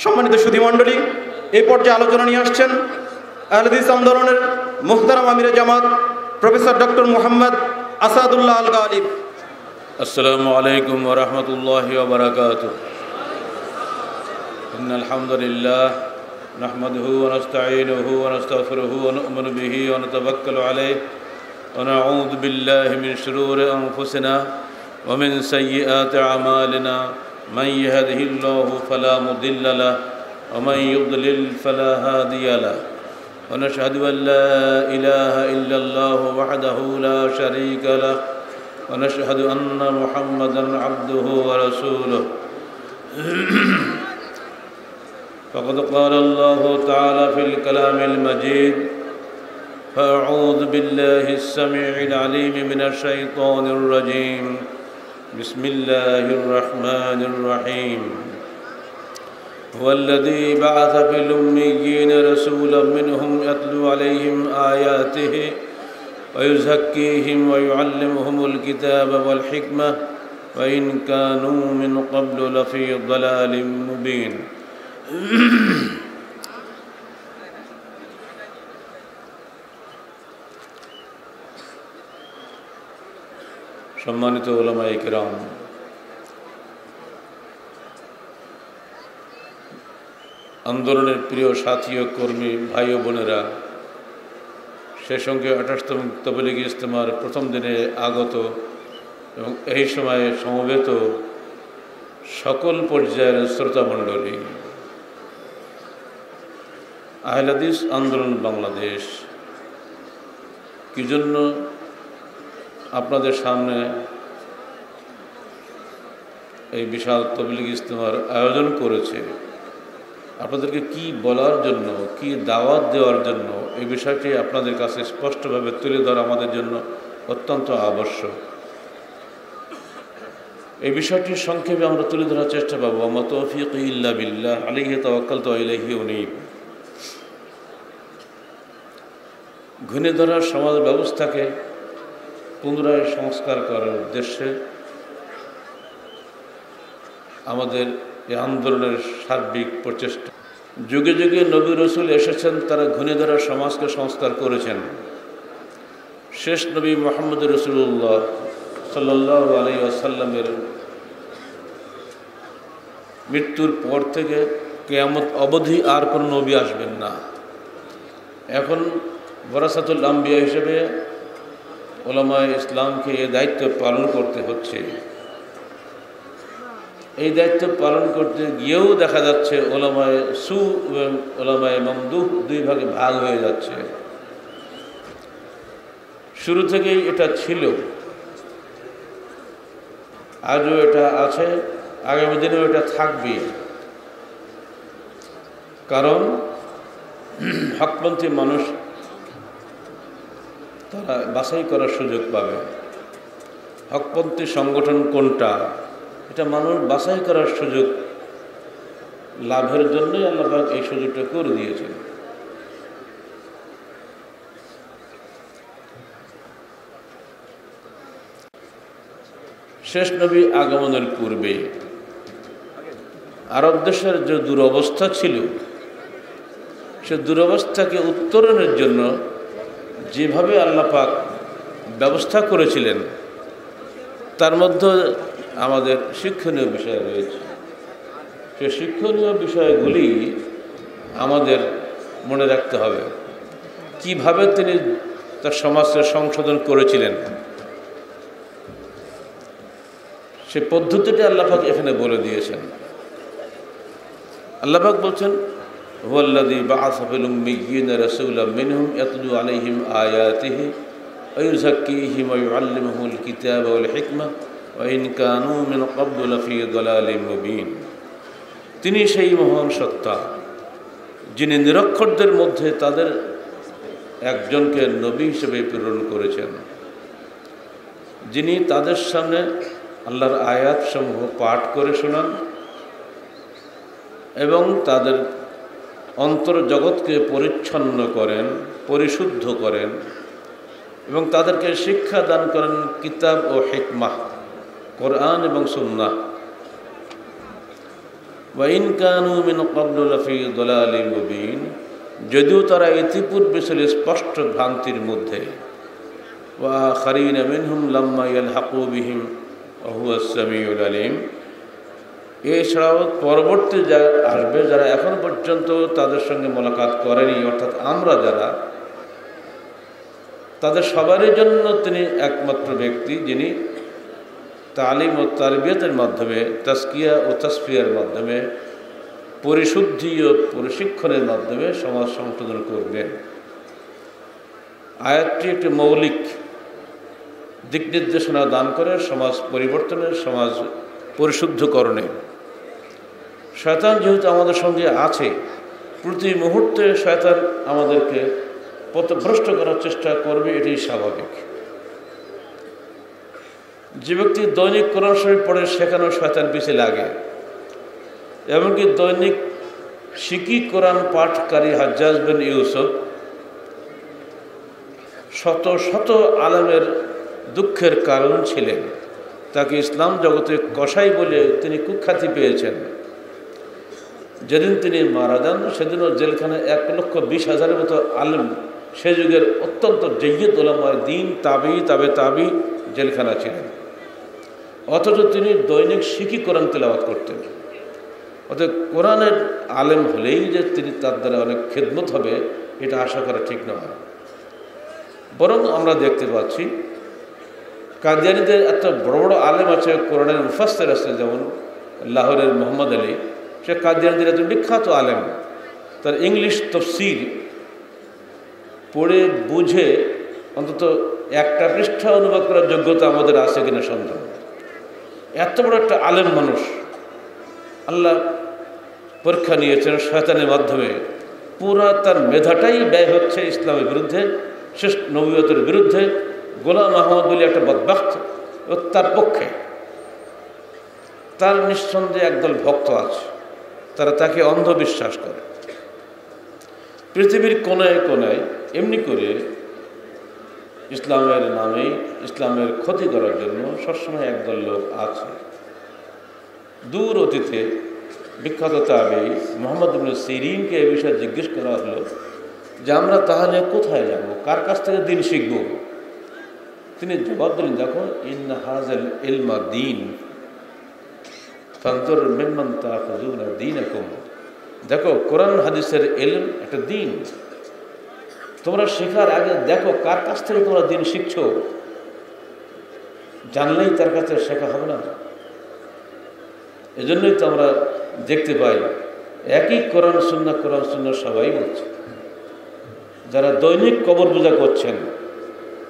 সম্মানিত সুধীমণ্ডলী, এই পর্যায়ে আলোচনা নিয়ে আসছেন আহলে হাদিস আন্দোলনের মুহতারাম আমিরে জামাত প্রফেসর ডক্টর মোহাম্মদ আসাদুল্লাহ আল গালিব। আসসালামু আলাইকুম ওয়া রাহমাতুল্লাহি ওয়া বারাকাতুহু। ইন্নাল হামদুলিল্লাহ নাহমাদুহু ওয়া নাস্তাঈনুহু ওয়া নাস্তাগফিরুহু ওয়া নু'মিনু বিহি ওয়া নাতাওয়াক্কালু আলাইহি ওয়া নাউযু বিল্লাহি মিন শুরুরি আনফুসিনা ওয়া মিন সাইয়্যাতি আমালিনা মান ইয়াহদিহিল্লাহু ফালা মুদিল্লা লাহু ওয়া মান ইউদ্লিল ফালা হাদিয়া লাহু ওয়া নাশহাদু আন লা ইলাহা ইল্লাল্লাহু ওয়াহদাহু লা শারীকা লাহু ونشهد أن محمدًا عبده ورسوله فقد قال الله تعالى في الكلام المجيد فأعوذ بالله السميع العليم من الشيطان الرجيم بسم الله الرحمن الرحيم هو الذي بعث في الأميين رسولا منهم يتلو عليهم آياته ويزكيهم ويعلمهم الكتاب والحكمة وإن كانوا من قبل لفي ضلال مبين সম্মানিত উলামায়ে কিরাম, আন্দোলনের প্রিয় সাথী ও কর্মী ভাই ও বোনেরা, সেই সঙ্গে 28তম তাবলীগ ইজতেমার প্রথম দিনে আগত এবং এই সময়ে সমবেত সকল পর্যায়ের শ্রোতামণ্ডলী, আহলে হাদিস আন্দোলন বাংলাদেশ কি জন্য আপনাদের সামনে এই বিশাল তাবলীগ ইজতেমার আয়োজন করেছে, আপনাদেরকে কি বলার জন্য, কি দাওয়াত দেওয়ার জন্য, এই বিষয়টি আপনাদের কাছে স্পষ্টভাবে তুলে ধরা আমাদের জন্য অত্যন্ত আবশ্যক। এই বিষয়টি সংক্ষেপে আমরা তুলে ধরার চেষ্টা পাবো। ওয়া মা তাওফীকি ইল্লা বিল্লাহ আলাইহি তাওয়াক্কালতু ওয়া ইলাইহি উনীব। ঘুণে ধরার সমাজ ব্যবস্থাকে পুনরায় সংস্কার করার উদ্দেশ্যে আমাদের এই আন্দোলনের সার্বিক প্রচেষ্টা। যুগে যুগে নবী রসুল এসেছেন, তারা ঘুণে ধরা সমাজকে সংস্কার করেছেন। শেষ নবী মুহাম্মদ রাসূলুল্লাহ সাল্লাল্লাহু আলাইহি ওয়াসাল্লামের মৃত্যুর পর থেকে কিয়ামত অবধি আর কোনো নবী আসবেন না। এখন ওয়ারাসাতুল আম্বিয়া হিসেবে উলামায়ে ইসলামকে এই দায়িত্ব পালন করতে হচ্ছে। এই দায়িত্ব পালন করতে গিয়েও দেখা যাচ্ছে ওলামায়ে সু এবং ওলামায়ে মামদুহ দুই ভাগে ভাগ হয়ে যাচ্ছে। শুরু থেকেই এটা ছিল, আজও এটা আছে, আগামী দিনেও এটা থাকবে। কারণ হকপন্থী মানুষ তারা বাছাই করার সুযোগ পাবে। হকপন্থী সংগঠন কোনটা, এটা মানুষ বাছাই করার সুযোগ লাভের জন্যই আল্লাহ পাক এই সুযোগটা করে দিয়েছেন। শেষ নবী আগমনের পূর্বে আরব দেশের যে দুরবস্থা ছিল, সে দুরবস্থাকে উত্তরণের জন্য যেভাবে আল্লাহ পাক ব্যবস্থা করেছিলেন, তার মধ্যে আমাদের শিক্ষণীয় বিষয় রয়েছে। সে শিক্ষণীয় বিষয়গুলি আমাদের মনে রাখতে হবে। কিভাবে তিনি তার সমাজকে সংশোধন করেছিলেন, সে পদ্ধতিটি আল্লাহ পাক এখানে বলে দিয়েছেন। আল্লাহ পাক বলছেন, হুয়াল্লাযী বা'আসা ফিল উম্মিয়্যিনা রাসূলাম মিনহুম ইয়াতলু আলাইহিম আয়াতিহি ওয়া ইউযাক্কিহিম ওয়া ইউআল্লিমুহুল কিতাবা ওয়াল হিকমা ওয়া ইন কানূ মিন ক্বাবলু লাফী দালালিম মুবিন। তিনি সেই মহান সত্তা যিনি নিরক্ষরদের মধ্যে তাদের একজনকে নবী হিসেবে প্রেরণ করেছেন, যিনি তাদের সামনে আল্লাহর আয়াতসমূহ পাঠ করে শোনান এবং তাদের অন্তর জগৎকে পরিচ্ছন্ন করেন, পরিশুদ্ধ করেন এবং তাদেরকে শিক্ষা দান করেন কিতাব ও হিকমাহ, কোরআন এবং সুন্নাহ। ওয়াইন কানু মিন ক্বাবলু লাফি দালালিন মুবিন, যদিও তারা ইতিপূর্বে ছিল স্পষ্ট ভ্রান্তির মধ্যে। ওয়া আখারিনা মিনহুম লাম্মা ইয়ালহাকু বিহিম ওয়া হুয়াস সামিউল আলিম, এছাড়াও পরবর্তী যারা আসবে, যারা এখন পর্যন্ত তাদের সঙ্গে মোলাকাত করেনি, অর্থাৎ আমরা যারা, তাদের সবারই জন্য তিনি একমাত্র ব্যক্তি যিনি তালিম ও তারবিয়তের মাধ্যমে, তাজকিয়া ও তাসফিয়ার মাধ্যমে, পরিশুদ্ধি ও প্রশিক্ষণের মাধ্যমে সমাজ সংশোধন করবেন। আয়াতটি একটি মৌলিক দিক নির্দেশনা দান করে সমাজ পরিবর্তনের, সমাজ পরিশুদ্ধকরণে। শয়তান যেহেতু আমাদের সঙ্গে আছে, প্রতি মুহূর্তে শয়তান আমাদেরকে পথভ্রষ্ট করার চেষ্টা করবে, এটাই স্বাভাবিক। যে ব্যক্তি দৈনিক কোরআন শরীফ পড়ে সেখানেও শয়তান পিছিয়ে লাগে। এমনকি দৈনিক শিকি কোরআন পাঠকারী হাজ্জাজ বিন ইউসুফ শত শত আলেমের দুঃখের কারণ ছিলেন। তাকে ইসলাম জগতে কসাই বলে তিনি কুখ্যাতি পেয়েছেন। যেদিন তিনি মারা যান সেদিনও জেলখানায় 1,20,000 মতো আলেম, সে যুগের অত্যন্ত জয়্যিদ উলামায়ে দ্বীন, তাবি জেলখানা ছিলেন। অথচ তিনি দৈনিক শিকি কোরআন তেলাওয়াত করতেন। অতএব কোরআনের আলেম হলেই যে তিনি তার দ্বারা অনেক খেদমত হবে, এটা আশা করা ঠিক নয়। বরং আমরা দেখতে পাচ্ছি কাদিয়ানীদের এত বড় বড় আলেম আছে, কোরআনের মুফাসসির আছে, যেমন লাহোরের মোহাম্মদ আলী, সে কাদিয়ানীদের এত বিখ্যাত আলেম। তার ইংলিশ তফসির পড়ে বুঝে অন্তত একটা পৃষ্ঠা অনুবাদ করার যোগ্যতা আমাদের আছে কিনা সন্দেহ। এত বড় একটা আলেম মানুষ, আল্লাহ পরীক্ষা নিয়েছেন শয়তানের মাধ্যমে। পুরা তার মেধাটাই ব্যয় হচ্ছে ইসলামের বিরুদ্ধে, শেষ নবুয়তের বিরুদ্ধে। গোলাম আহমদ বলে একটা বদবখ্ত ও তার পক্ষে, তার নিঃসন্দেহে একদল ভক্ত আছে, তারা তাকে অন্ধবিশ্বাস করে। পৃথিবীর কোনায় কোনায় এমনি করে ইসলামের নামে ইসলামের ক্ষতি করার জন্য সবসময় একদল লোক আছে। দূর অতীতে বিখ্যাত তাবেঈ মুহাম্মদ ইবনে সিরিনকে এই বিষয়ে জিজ্ঞেস করা হলো যে আমরা তাহলে কোথায় যাব, কার কাছ থেকে দিন শিখব? তিনি জবাব দিলেন, দেখো, ইন্না হাযাল ইলমা দীন ফানজুর মিম্মান তাখুযুনা দীনাকুম। দেখো, কোরআন হাদিসের ইলম একটা দিন। তোমরা শেখার আগে দেখো কার কাছ থেকে তোমরা দিন শিখছো। জানলেই তার কাছে শেখা হবে না। এজন্যই তো আমরা দেখতে পাই একই কোরআন সুন্নাহ সবাই বলছে। যারা দৈনিক কবর পূজা করছেন,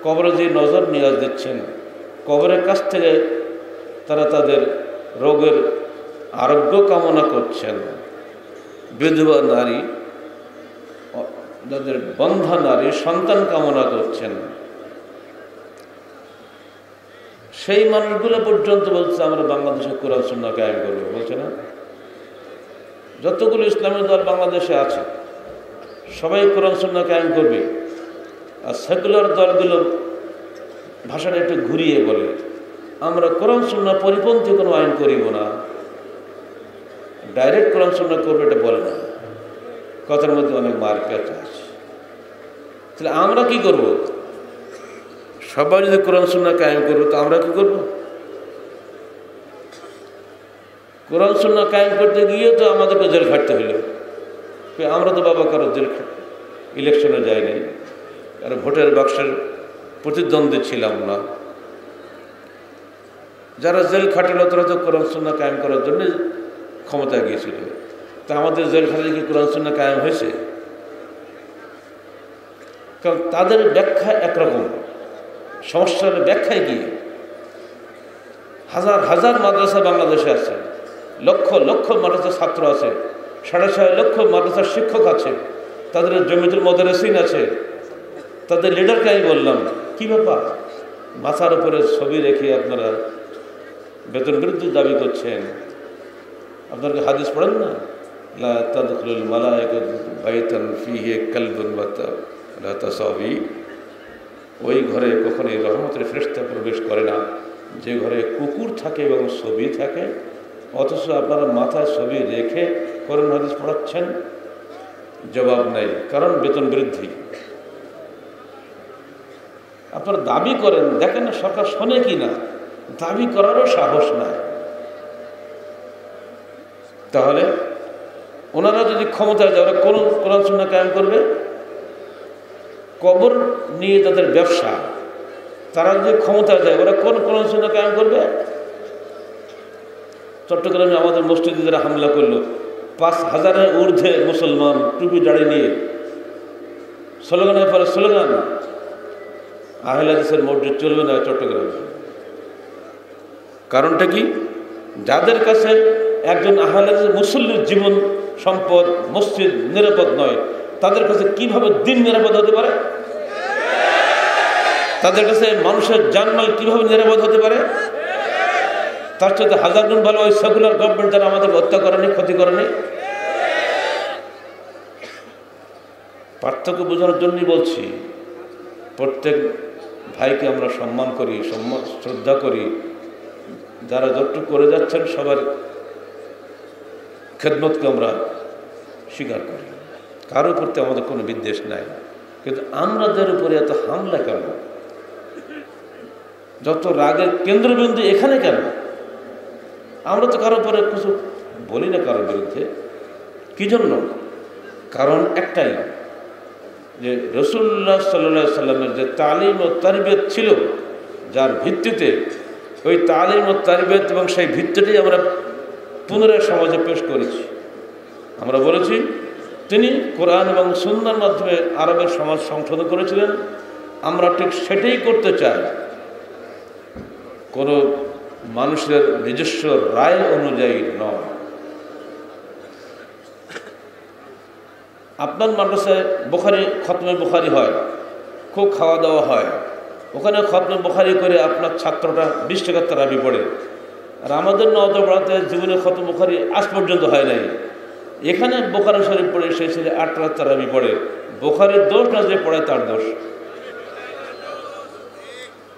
কবরে যে নজর নিয়াজ দিচ্ছেন, কবরের কাছ থেকে তারা তাদের রোগের আরোগ্য কামনা করছেন, বিধবা নারী, যাদের বন্ধা নারী সন্তান কামনা করছেন, সেই মানুষগুলো পর্যন্ত বলছে আমরা বাংলাদেশে কোরআন সুন্নাহ কায়েম করবো, বলছে না? যতগুলো ইসলামী দল বাংলাদেশে আছে সবাই কোরআন সুন্নাহ কায়েম করবে। আর সেকুলার দলগুলো ভাষাটা একটু ঘুরিয়ে বলে আমরা কোরআন সুন্নাহ পরিপন্থী কোনো আইন করিব না, ডাইরেক্ট কোরআন সুন্নাহ করবে, এটা বলে না। কথার মধ্যে অনেক মারপ্যাচ আছে। তাহলে আমরা কি করব? সবাই যদি কোরআন সুন্নাহ কায়েম করবো তো আমরা কি করব? কোরআন সুন্নাহ কায়েম করতে গিয়ে তো আমাদেরকে জেল খাটতে হইল। আমরা তো বাবা কারো জেল ইলেকশনে যাইনি, কারো ভোটের বাক্সের প্রতিদ্বন্দ্বী ছিলাম না। যারা জেল খাটালো তারা তো কোরআন সুন্নাহ কায়েম করার জন্য ক্ষমতায় গিয়েছিল। তা আমাদের জেল খাটালে কি কোরআন সুন্নাহ কায়েম হয়েছে? কারণ তাদের ব্যাখ্যা একরকম, সমস্যার ব্যাখ্যায় গিয়ে হাজার হাজার মাদ্রাসা বাংলাদেশে আছে, লক্ষ লক্ষ মাদ্রাসার ছাত্র আছে, 6.5 লক্ষ মাদ্রাসার শিক্ষক আছে, তাদের জমিতুল মোদারেসিন আছে, তাদের লিডারকে আমি বললাম কি ব্যাপার, মাথার উপরে ছবি রেখে আপনারা বেতন বৃদ্ধির দাবি করছেন? আপনারা হাদিস পড়েন না, লা তাদখুলুল মালায়েকাতু বাইতান ফীহি কালবুন ওয়া লা তাসাবি। ওই ঘরে কখনোই রহমতের ফেরেশতা প্রবেশ করে না যে ঘরে কুকুর থাকে এবং ছবি থাকে, অথচ আপনারা মাথায় ছবি রেখে কোরআন হাদিস পড়াচ্ছেন? জবাব নেই, কারণ বেতন বৃদ্ধি। আপনারা দাবি করেন, দেখেন না সরকার শোনে কি না, দাবি করারও সাহস নাই। তাহলে ওনারা যদি ক্ষমতায় যায়, ওরা কোন কোরআন সুন্নাহ কায়েম করবে? কবর নিয়ে তাদের ব্যবসা, তারা যদি ক্ষমতায় যায় ওরা কোন কোরআন সুন্নাহ কায়েম করবে? চট্টগ্রামে আমাদের মসজিদে যারা হামলা করলো, 5,000-এর ঊর্ধ্বে মুসলমান টুপি দাড়ি নিয়ে স্লোগানের পরে স্লোগান, আহলে হাদিসের মসজিদ চলবে না চট্টগ্রামে। কারণটা কি? যাদের কাছে একজন আহলে হাদিস মুসল্লির জীবন সম্পদ মসজিদ নিরাপদ নয়, তাদের কাছে কিভাবে দিন নিরাপদ হতে পারে? তাদের কাছে মানুষের জানমাল কিভাবে নিরাপদ হতে পারে? তার সাথে হাজার গুণ ভালো ওই সেকুলার গভর্নমেন্ট যারা আমাদের হত্যা করেনি, ক্ষতি করেনি। পার্থক্য বোঝানোর জন্যই বলছি, প্রত্যেক ভাইকে আমরা সম্মান করি, শ্রদ্ধা করি, যারা যতটুকু করে যাচ্ছেন সবার খেদমতকে আমরা স্বীকার করি, কারোর প্রতি আমাদের কোনো বিদ্বেষ নাই। কিন্তু আমাদের উপরে এত হামলা কেন? যত রাগের কেন্দ্রবিন্দু এখানে কেন? আমরা তো কারোর উপরে কিছু বলি না কারোর বিরুদ্ধে। কি জন্য? কারণ একটাই, যে রাসূলুল্লাহ সাল্লাল্লাহু আলাইহি সাল্লামের যে তালিম ও তারবিয়ত ছিল, যার ভিত্তিতে ওই তালিম ও তারবিয়ত এবং সেই ভিত্তিটি আমরা পুনরায় সমাজে পেশ করেছি। আমরা বলেছি তিনি কোরআন এবং সুন্নাহর মাধ্যমে আরবের সমাজ সংশোধন করেছিলেন। আমরা ঠিক সেটাই করতে চাই, কোনো মানুষের নিজস্ব রায় অনুযায়ী নয়। আপনার মাদ্রাসায় বুখারী খতমে বুখারী হয়, খুব খাওয়া দাওয়া হয়, ওখানে খতমে বুখারী করে আপনার ছাত্রটা 20 টাকার তারাবি পড়ে, আর আমাদের নওদাপাড়াতে জীবনে খতম বুখারী আজ পর্যন্ত হয় নাই। এখানে বুখারী শরীফ পড়ে সেই ছেলে 8 টাকার তারাবি পড়ে, বুখারীর দোষ না, যে পড়ে তার দোষ।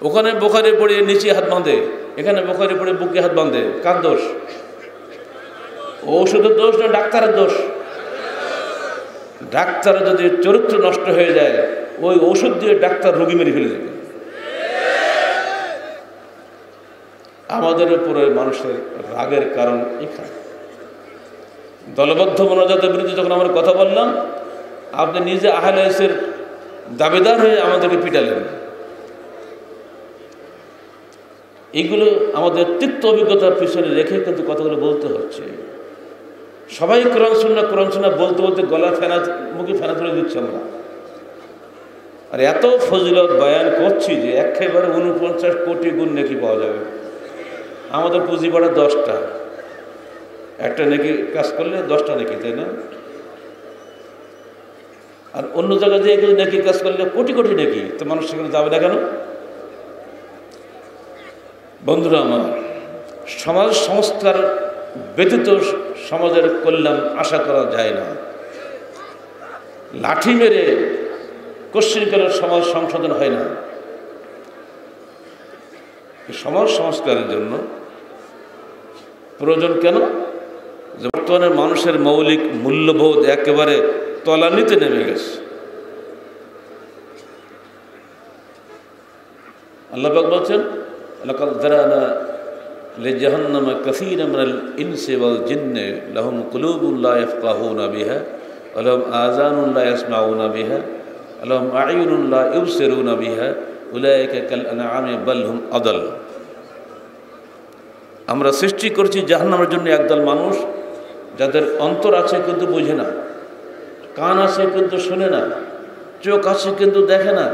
ওখানে বুখারী পড়ে নিচে হাত বাঁধে, এখানে বুখারী পড়ে বুকে হাত বাঁধে, কার দোষ? ঔষধের দোষ না ডাক্তারের দোষ? ডাক্তারের যদি চরিত্র নষ্ট হয়ে যায়, ওই ঔষধ দিয়ে ডাক্তার রোগী মেরে ফেলে দেবে। আমাদের উপরে মানুষের রাগের কারণ এখানে। দলবদ্ধ মোনাজাতের বিরুদ্ধে যখন আমরা কথা বললাম, আপনি নিজে আহলে হাদিসের দাবিদার হয়ে আমাদেরকে পিটালেন। এইগুলো আমাদের তিক্ত অভিজ্ঞতার পিছনে রেখে কিন্তু কথাগুলো বলতে হচ্ছে। সবাই কোরআন সুন্নাহ বলতে বলতে গলা ফেনা, মুখে ফেনা তুলে দিচ্ছি আমরা, আর এত ফজিলত বয়ান করছি যে একেবারে 49 কোটি গুণ নেকি পাওয়া যাবে। আমাদের পুঁজি বাড়া 10টা, একটা নেকি কাজ করলে 10টা নেকি, তাই না? আর অন্য জায়গায় যে এগুলো নেকি কাজ করলে কোটি কোটি নেকি, তো মানুষ সেখানে যাবে না কেন? বন্ধুরা আমার, সমাজ সংস্কার ব্যতীত সমাজের কল্যাণ আশা করা যায় না। লাঠি মেরে কশ্চিনকালের সমাজ সংশোধন হয় না। সমাজ সংস্কারের জন্য প্রয়োজন কেন? যে বর্তমানে মানুষের মৌলিক মূল্যবোধ একেবারে তলানিতে নেমে গেছে। আল্লাহ পাক বলছেন, লাকাদ যারানা লিজাহান্নামা কাসীরাম মিনাল ইনসি ওয়াল জিন্নি লাহুম কুলুবুন লা ইয়াফকাহুনা বিহা ওয়া লাহুম আযানুন লা ইয়াসমাউনা বিহা ওয়া লাহুম আ'য়ুনুন লা ইবসিরুনা বিহা উলাইকা কাল আনআমি বাল হুম আদাল। আমরা সৃষ্টি করছি জাহান্নামের জন্য একদল মানুষ, যাদের অন্তর আছে কিন্তু বোঝে না, কান আছে কিন্তু শোনে না, চোখ আছে কিন্তু দেখে না।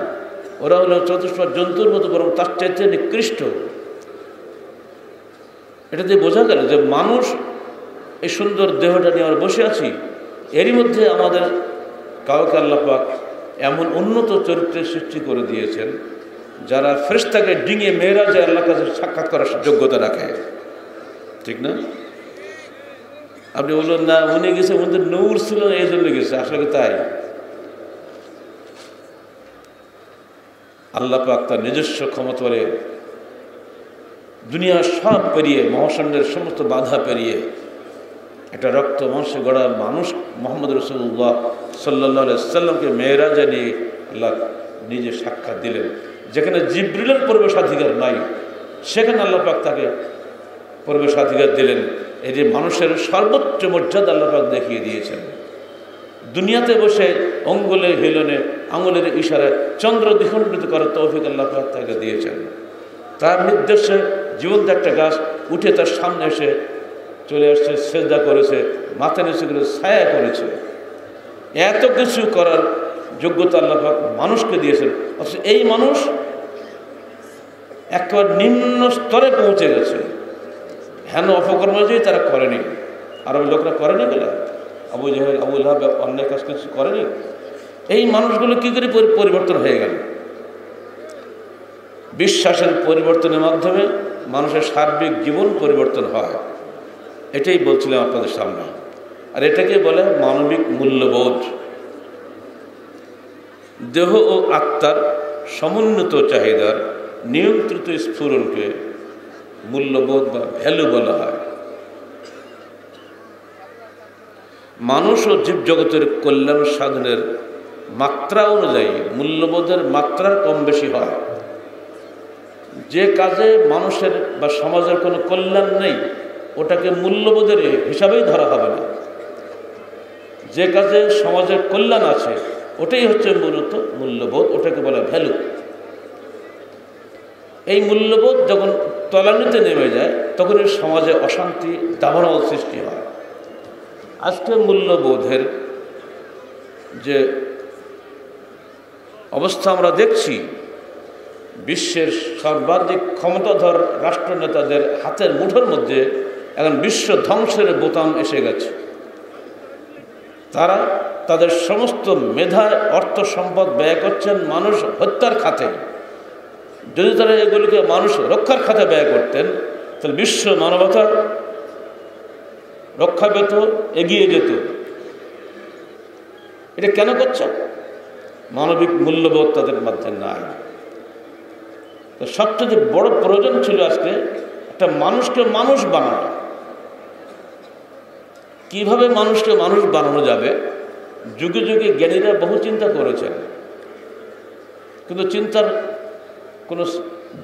ওরা হলো চতুষ্পদ জন্তুর মতো, বরং তার চাইতে নিকৃষ্ট। এটা দিয়ে বোঝা গেল যে মানুষ এই সুন্দর দেহটা নিয়ে আমরা বসে আছি, এরই মধ্যে আমাদের কাউকে আল্লাহ পাক এমন উন্নত চরিত্রের সৃষ্টি করে দিয়েছেন, যারা ফেরেশতাকে ডিঙিয়ে মেয়েরাজে আল্লাহর কাছে সাক্ষাৎ করার যোগ্যতা রাখে। ঠিক না? আপনি বললেন না উনি গেছে, মধ্যে নূর ছিল এই জন্য গেছে, আসলে তাই। আল্লাহ পাক তার নিজস্ব ক্ষমতারে দুনিয়ার সব পেরিয়ে, মহাশূন্যের সমস্ত বাধা পেরিয়ে একটা রক্ত মাংসে গড়া মানুষ মোহাম্মদ রাসূলুল্লাহ সাল্লাল্লাহু আলাইহি সাল্লামকে মেরাজে নিয়ে আল্লাহ নিজে সাক্ষাৎ দিলেন। যেখানে জিবরিলের প্রবেশাধিকার নাই, সেখানে আল্লাহ পাক তাকে প্রবেশাধিকার দিলেন। এই যে মানুষের সর্বোচ্চ মর্যাদা আল্লাহ পাক দেখিয়ে দিয়েছেন। দুনিয়াতে বসে অঙ্গুলে হিলনে, আঙুলের ইশারায় চন্দ্র দ্বিখণ্ডিত করার তৌফিক আল্লাহ পাক তাকে দিয়েছেন। তার নির্দেশে জীবন্ত একটা গাছ উঠে তার সামনে এসে চলে আসছে, সেজদা করেছে, মাথা নিচু করে ছায়া করেছে। এত কিছু করার যোগ্যতা আল্লাহ পাক মানুষকে দিয়েছেন। অথচ এই মানুষ একেবারে নিম্ন স্তরে পৌঁছে গেছে। হেন অপকর্ম যে তারা করেনি, আরবের লোকরা করেনি বলে, আবু জাহেল, আবু লাহাব অন্যায় কাজ কিছু করেনি। এই মানুষগুলো কী করে পরিবর্তন হয়ে গেল? বিশ্বাসের পরিবর্তনের মাধ্যমে মানুষের সার্বিক জীবন পরিবর্তন হয়। এটাই বলছিলাম আপনাদের সামনে। আর এটাকে বলে মানবিক মূল্যবোধ। দেহ ও আত্মার সমুন্নত চাহিদার নিয়ন্ত্রিত স্ফুরণকে মূল্যবোধ বা ভ্যালু বলা হয়। মানুষ ও জীবজগতের কল্যাণ সাধনের মাত্রা অনুযায়ী মূল্যবোধের মাত্রার কম বেশি হয়। যে কাজে মানুষের বা সমাজের কোনো কল্যাণ নেই, ওটাকে মূল্যবোধের হিসাবেই ধরা হবে না। যে কাজে সমাজের কল্যাণ আছে, ওটাই হচ্ছে মূলত মূল্যবোধ, ওটাকে বলা ভ্যালু। এই মূল্যবোধ যখন তলানিতে নেমে যায়, তখন এই সমাজে অশান্তি, দাবানল সৃষ্টি হয়। আজকে মূল্যবোধের যে অবস্থা আমরা দেখছি, বিশ্বের সর্বাধিক ক্ষমতাধর রাষ্ট্রনেতাদের হাতের মুঠোর মধ্যে এখন বিশ্ব ধ্বংসের বোতাম এসে গেছে। তারা তাদের সমস্ত মেধায় অর্থ সম্পদ ব্যয় করছেন মানুষ হত্যার খাতে। যদি তারা এগুলিকে মানুষ রক্ষার খাতে ব্যয় করতেন, তাহলে বিশ্ব মানবতা রক্ষা পেত, এগিয়ে যেত। এটা কেন করছে? মানবিক মূল্যবোধ তাদের মধ্যে নাই। তো সবচেয়ে বড় প্রয়োজন ছিল আজকে একটা মানুষকে মানুষ বানানো। কিভাবে মানুষকে মানুষ বানানো যাবে? যুগে যুগে জ্ঞানীরা বহু চিন্তা করেছেন, কিন্তু চিন্তার কোনো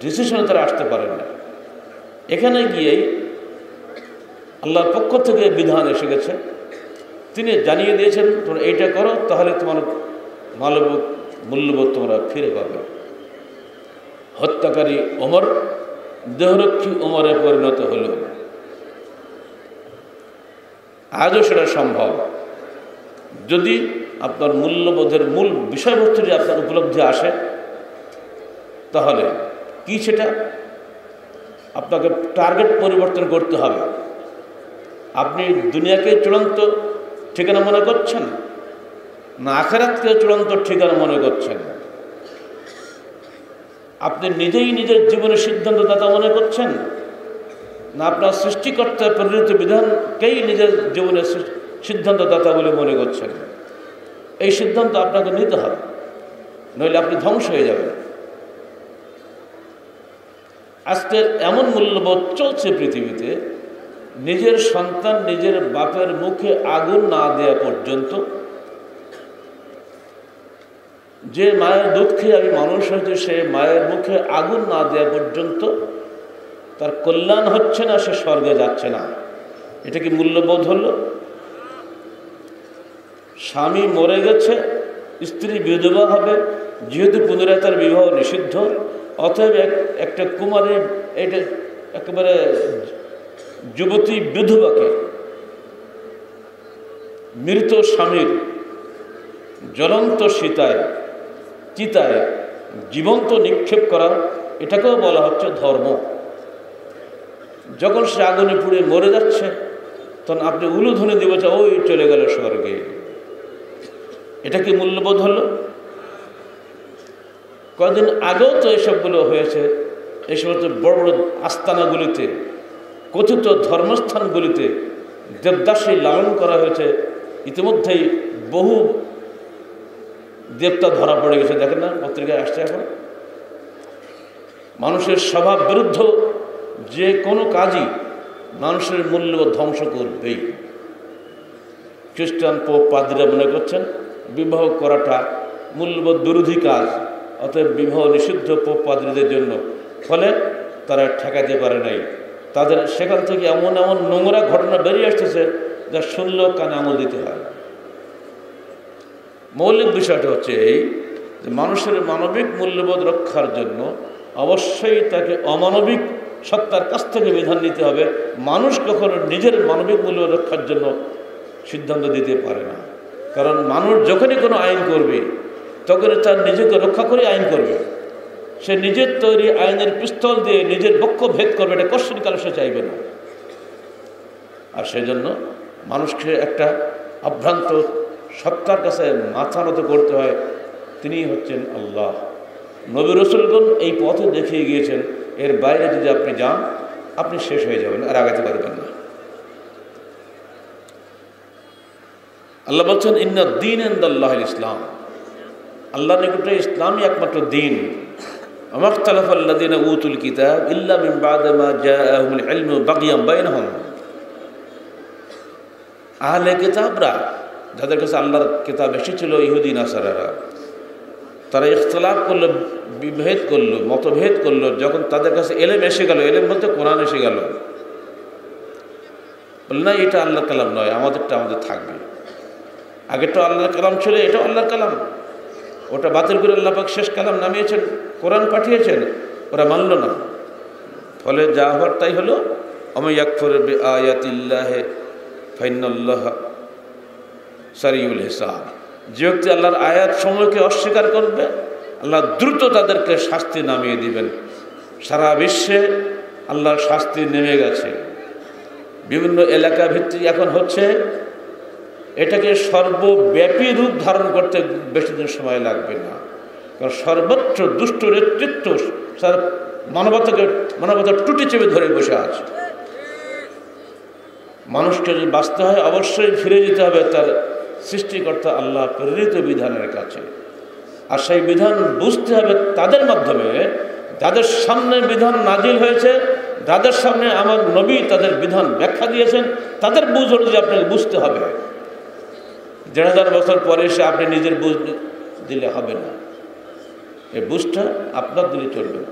ডিসিশনে তারা আসতে পারেন না। এখানে গিয়েই আল্লাহর পক্ষ থেকে বিধান এসে গেছে। তিনি জানিয়ে দিয়েছেন, তোমরা এইটা করো, তাহলে তোমার মানবিক মূল্যবোধ তোমরা ফিরে পাবে। হত্যাকারী ওমর দেহরক্ষী ওমরে পরিণত হল। আজও সেটা সম্ভব, যদি আপনার মূল্যবোধের মূল বিষয়বস্তুটি আপনার উপলব্ধি আসে। তাহলে কি সেটা? আপনাকে টার্গেট পরিবর্তন করতে হবে। আপনি দুনিয়াকে চূড়ান্ত ঠিকানা মনে করছেন, না আখিরাতকে চূড়ান্ত ঠিকানা মনে করছেন? আপনি নিজেই নিজের জীবনের সিদ্ধান্তদাতা মনে করছেন, না আপনার সৃষ্টিকর্তার প্রেরিত বিধানকেই নিজের জীবনের সিদ্ধান্তদাতা বলে মনে করছেন? এই সিদ্ধান্ত আপনাকে নিতে হবে, নইলে আপনি ধ্বংস হয়ে যাবেন। আজকে এমন মূল্যবোধ চলছে পৃথিবীতে, নিজের সন্তান নিজের বাপের মুখে আগুন না দেওয়া পর্যন্ত, যে মায়ের দুধ খেয়ে আমি মানুষ হয়েছে, সে মায়ের মুখে আগুন না দেওয়া পর্যন্ত তার কল্যাণ হচ্ছে না, সে স্বর্গে যাচ্ছে না। এটা কি মূল্যবোধ হলো? স্বামী মরে গেছে, স্ত্রী বিধবা হবে, যেহেতু পুনরায় তার বিবাহ নিষিদ্ধ, অতএব একটা কুমারী, এটা একেবারে যুবতী বিধবাকে মৃত স্বামীর জ্বলন্ত চিতায় জীবন্ত নিক্ষেপ করা, এটাকেও বলা হচ্ছে ধর্ম। যখন সে আগুনে পুড়ে মরে যাচ্ছে, তখন আপনি উলুধ্বনি দেবে যে ওই চলে গেল স্বর্গে। এটা কি মূল্যবোধ হলো? কয়েকদিন আগেও তো এসবগুলো হয়েছে। এই সমস্ত বড় বড় আস্তানাগুলিতে, কথিত ধর্মস্থানগুলিতে দেবদাসী লালন করা হয়েছে। ইতিমধ্যেই বহু দেবতা ধরা পড়ে গেছে, দেখেন না, পত্রিকায় আসছে। এখন মানুষের স্বভাব বিরুদ্ধ যে কোনো কাজই মানুষের মূল্যবোধ ধ্বংস করবেই। খ্রিস্টান পোপ পাদ্রীরা মনে করছেন বিবাহ করাটা মূল্যবোধ বিরোধী কাজ, অতএব বিবাহ নিষিদ্ধ পোপ পাদ্রীদের জন্য। ফলে তারা ঠেকাতে পারে নাই। তাদের সেখান থেকে এমন এমন নোংরা ঘটনা বেরিয়ে আসতেছে যা শুনলেও কানে আঙুল দিতে হয়। মৌলিক বিষয়টা হচ্ছে এই যে মানুষের মানবিক মূল্যবোধ রক্ষার জন্য অবশ্যই তাকে অমানবিক সত্তার কাছ থেকে বিধান নিতে হবে। মানুষ কখনো নিজের মানবিক মূল্য রক্ষার জন্য সিদ্ধান্ত দিতে পারে না। কারণ মানুষ যখনই কোনো আইন করবে তখনই তার নিজেকে রক্ষা করে আইন করবে। সে নিজের তৈরি আইনের পিস্তল দিয়ে নিজের বক্ষ ভেদ করবে, এটা কোশ্চিনকালে সে চাইবে না। আর সেজন্য মানুষকে একটা আভ্রান্ত সত্তার কাছে মাথা নত করতে হয়, তিনিই হচ্ছেন আল্লাহ। নবী রাসূলগণ এই পথে দেখিয়ে গিয়েছেন, এর বাইরে যদি আপনি যান আপনি শেষ হয়ে যাবেন, আর আগাতে পারবেন না। আল্লাহ বলছেন ইন্না দ্বীন ইনদাল্লাহিল ইসলাম, আল্লাহর নিকটে ইসলামই একমাত্র দিন। আমাখতালাফাল্লাযীনা উতুল কিতাব ইল্লা মিন বা'দি মা জাআহুমুল ইলমু বাগিয়ান বাইনহুম। আহলে কিতাবরা, যাদের কাছে আল্লাহর কিতাব এসেছিল, ইহুদি নাসারারা, তারা ইখতিলাফ করলো, বিভেদ করলো, মতভেদ করলো। যখন তাদের কাছে এলেম এসে গেল, এলেম বলতে কোরআন এসে গেল, বলল না এটা আল্লাহর কালাম নয়, আমাদেরটা আমাদের থাকবে। আগেরটা আল্লাহর কালাম ছিল, এটাও আল্লাহর কালাম। ওটা বাতিল করে আল্লাহ পাক শেষ কালাম নামিয়েছেন, কোরআন পাঠিয়েছেন, ওরা মানল না। ফলে যা হওয়ার তাই হলো। ওয়া ইয়াকফুর বিআয়াতিল্লাহি ফাইন্নাল্লাহা সারিউল হিসাব। যে ব্যক্তি আল্লাহর আয়াত সমূহকে অস্বীকার করবে, আল্লাহ দ্রুত তাদেরকে শাস্তি নামিয়ে দিবেন। সারা বিশ্বে আল্লাহর শাস্তি নেমে গেছে, বিভিন্ন এলাকা ভিত্তিক এখন হচ্ছে। এটাকে সর্বব্যাপী রূপ ধারণ করতে বেশি দিন সময় লাগবে না, কারণ সর্বত্র দুষ্ট নেতৃত্ব সারা মানবতার টুটি চেপে ধরে বসে আছে। মানুষকে যদি বাঁচতে হয় অবশ্যই ফিরে যেতে হবে তার সৃষ্টিকর্তা আল্লাহ প্রেরিত বিধানের কাছে। আর সেই বিধান বুঝতে হবে তাদের মাধ্যমে যাদের সামনে বিধান নাজিল হয়েছে, যাদের সামনে আমার নবী তাদের বিধান ব্যাখ্যা দিয়েছেন, তাদের বুঝ অনুযায়ী আপনাকে বুঝতে হবে। ১,৫০০ বছর পরে এসে আপনি নিজের বুঝ দিলে হবে না, এই বুঝটা আপনার দিলে চলবে না।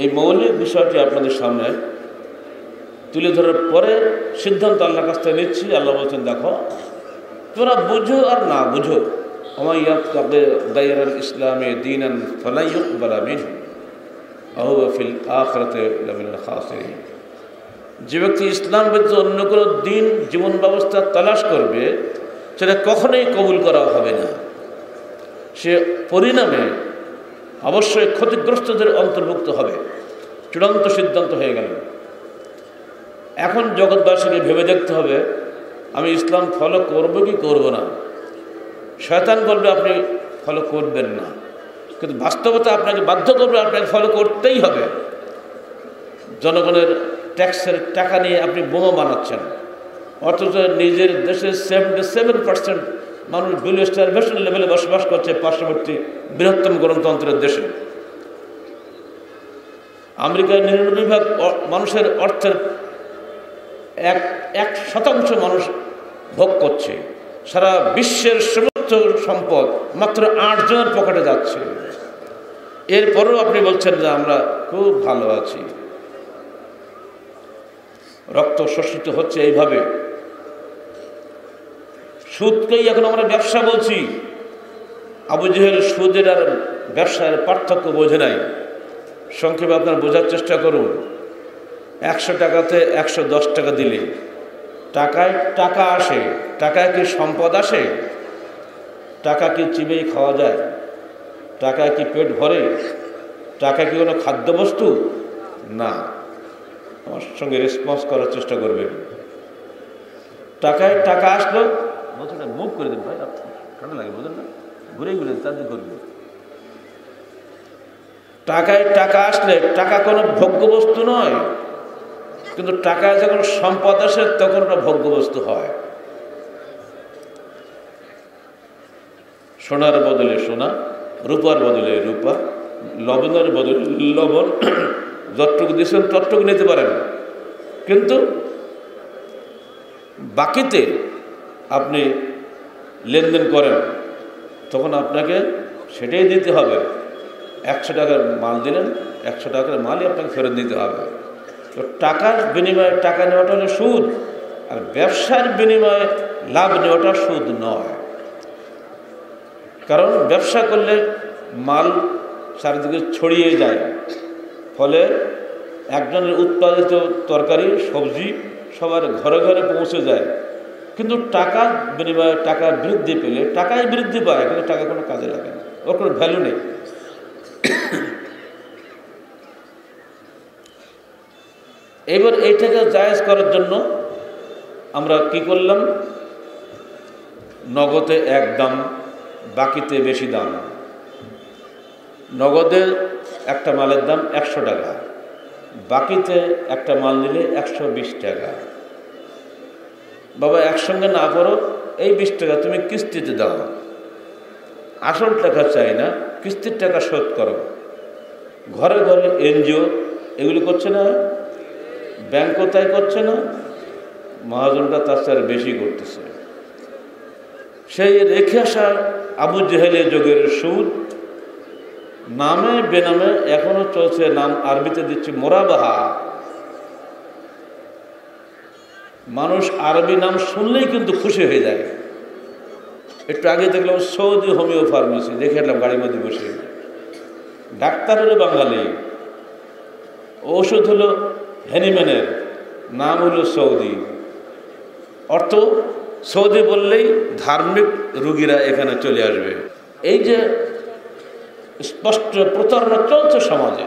এই মৌলিক বিষয়টি আপনাদের সামনে তুলে ধরার পরে সিদ্ধান্ত আল্লাহর কাছ থেকে নিচ্ছি। আল্লাহ বলছেন দেখো তোরা বুঝো আর না বুঝো, ওয়া ইয়াবতাগি গায়রাল ইসলামি দীনান ফালা ইউকবালা মিনহু ওয়া হুয়া ফিল আখিরাতি লামিনাল খাসিরিন। যে ব্যক্তি ইসলাম ব্যতীত অন্য কোনো দিন জীবন ব্যবস্থা তালাশ করবে সেটা কখনোই কবুল করা হবে না, সে পরিণামে অবশ্যই ক্ষতিগ্রস্তদের অন্তর্ভুক্ত হবে। চূড়ান্ত সিদ্ধান্ত হয়ে গেল। এখন জগৎবাসীকে ভেবে দেখতে হবে আমি ইসলাম ফলো করব কি করব না। শয়তান বলবে আপনি ফলো করবেন না, কিন্তু বাস্তবতা আপনাকে বাধ্য করবে আপনাকে ফলো করতেই হবে। জনগণের ট্যাক্সের টাকা নিয়ে আপনি বোমা বানাচ্ছেন, অথচ নিজের দেশের 77% মানুষ বিলো স্টারভেশন লেভেলে বসবাস করছে পার্শ্ববর্তী বৃহত্তম গণতন্ত্রের দেশে। আমেরিকার 99% মানুষের অর্থের 1% মানুষ ভোগ করছে। সারা বিশ্বের সমস্ত সম্পদ মাত্র 8 জনের পকেটে যাচ্ছে। এরপরেও আপনি বলছেন যে আমরা খুব ভালো আছি। রক্ত শোষিত হচ্ছে এইভাবে। সুদকেই এখন আমরা ব্যবসা বলছি। আবু জেহেল সুদের আর ব্যবসার পার্থক্য বোঝে নাই। সংক্ষেপে আপনার বোঝার চেষ্টা করুন। 100 টাকাতে 110 টাকা দিলে টাকায় টাকা আসে। টাকায় কি সম্পদ আসে? টাকা কি চিবিয়ে খাওয়া যায়? টাকায় কি পেট ভরে? টাকা কি কোনো খাদ্যবস্তু? না। আমার সঙ্গে রেসপন্স করার চেষ্টা করবেন। টাকায় টাকা আসলো, বছরটা মুভ করে দেন ভাই, ঠান্ডা লাগে বোঝেন না, ঘুরে ঘুরে তাদের করবে। টাকায় টাকা আসলে টাকা কোনো ভোগ্যবস্তু নয়, কিন্তু টাকায় যখন সম্পদ আসে তখন ওটা ভোগ্যবস্তু হয়। সোনার বদলে সোনা, রূপার বদলে রূপা, লবণের বদলে লবণ, যতটুকু দিয়েছেন ততটুকু নিতে পারেন, কিন্তু বাকিতে আপনি লেনদেন করেন তখন আপনাকে সেটাই দিতে হবে। 100 টাকার মাল দিলেন, 100 টাকার মালই আপনাকে ফেরত দিতে হবে। তো টাকার বিনিময়ে টাকা নেওয়াটা হলো সুদ, আর ব্যবসার বিনিময়ে লাভ নেওয়াটা সুদ নয়। কারণ ব্যবসা করলে মাল চারিদিকে ছড়িয়ে যায়, ফলে একজনের উৎপাদিত তরকারি সবজি সবার ঘরে ঘরে পৌঁছে যায়। কিন্তু টাকার বিনিময়ে টাকা বৃদ্ধি পেলে টাকাই বৃদ্ধি পায়, কিন্তু টাকা কোনো কাজে লাগে না, ওর কোনো ভ্যালু নেই। এবার এইটাকে জায়েজ করার জন্য আমরা কি করলাম, নগদে এক দাম, বাকিতে বেশি দাম। নগদে একটা মালের দাম 100 টাকা, বাকিতে একটা মাল নিলে 120 টাকা। বাবা একসঙ্গে না করো, এই 20 টাকা তুমি কিস্তিতে দাও, আসল টাকা চাই না, কিস্তির টাকা শোধ করো। ঘরে ঘরে এনজিও এগুলি করছে না, ব্যাংকও তাই করছে না, মহাজনটা তার চেয়ে বেশি করতেছে। সেই রেখে আসা আবু জেহেলের যুগের সুদ নামে বেনামে এখনো চলছে। নাম আরবিতে দিচ্ছে মোরাবাহা। মানুষ আরবি নাম শুনলেই কিন্তু খুশি হয়ে যায়। একটু আগে দেখলাম সৌদি হোমিও ফার্মেসি, দেখে এলাম গাড়ির মধ্যে বসে। ডাক্তার হলো বাঙালি, ওষুধ হলো হ্যানিম্যানের, নাম হলো সৌদি। অর্থ সৌদি বললেই ধার্মিক রুগীরা এখানে চলে আসবে। এই যে স্পষ্ট প্রতারণা চলছে সমাজে,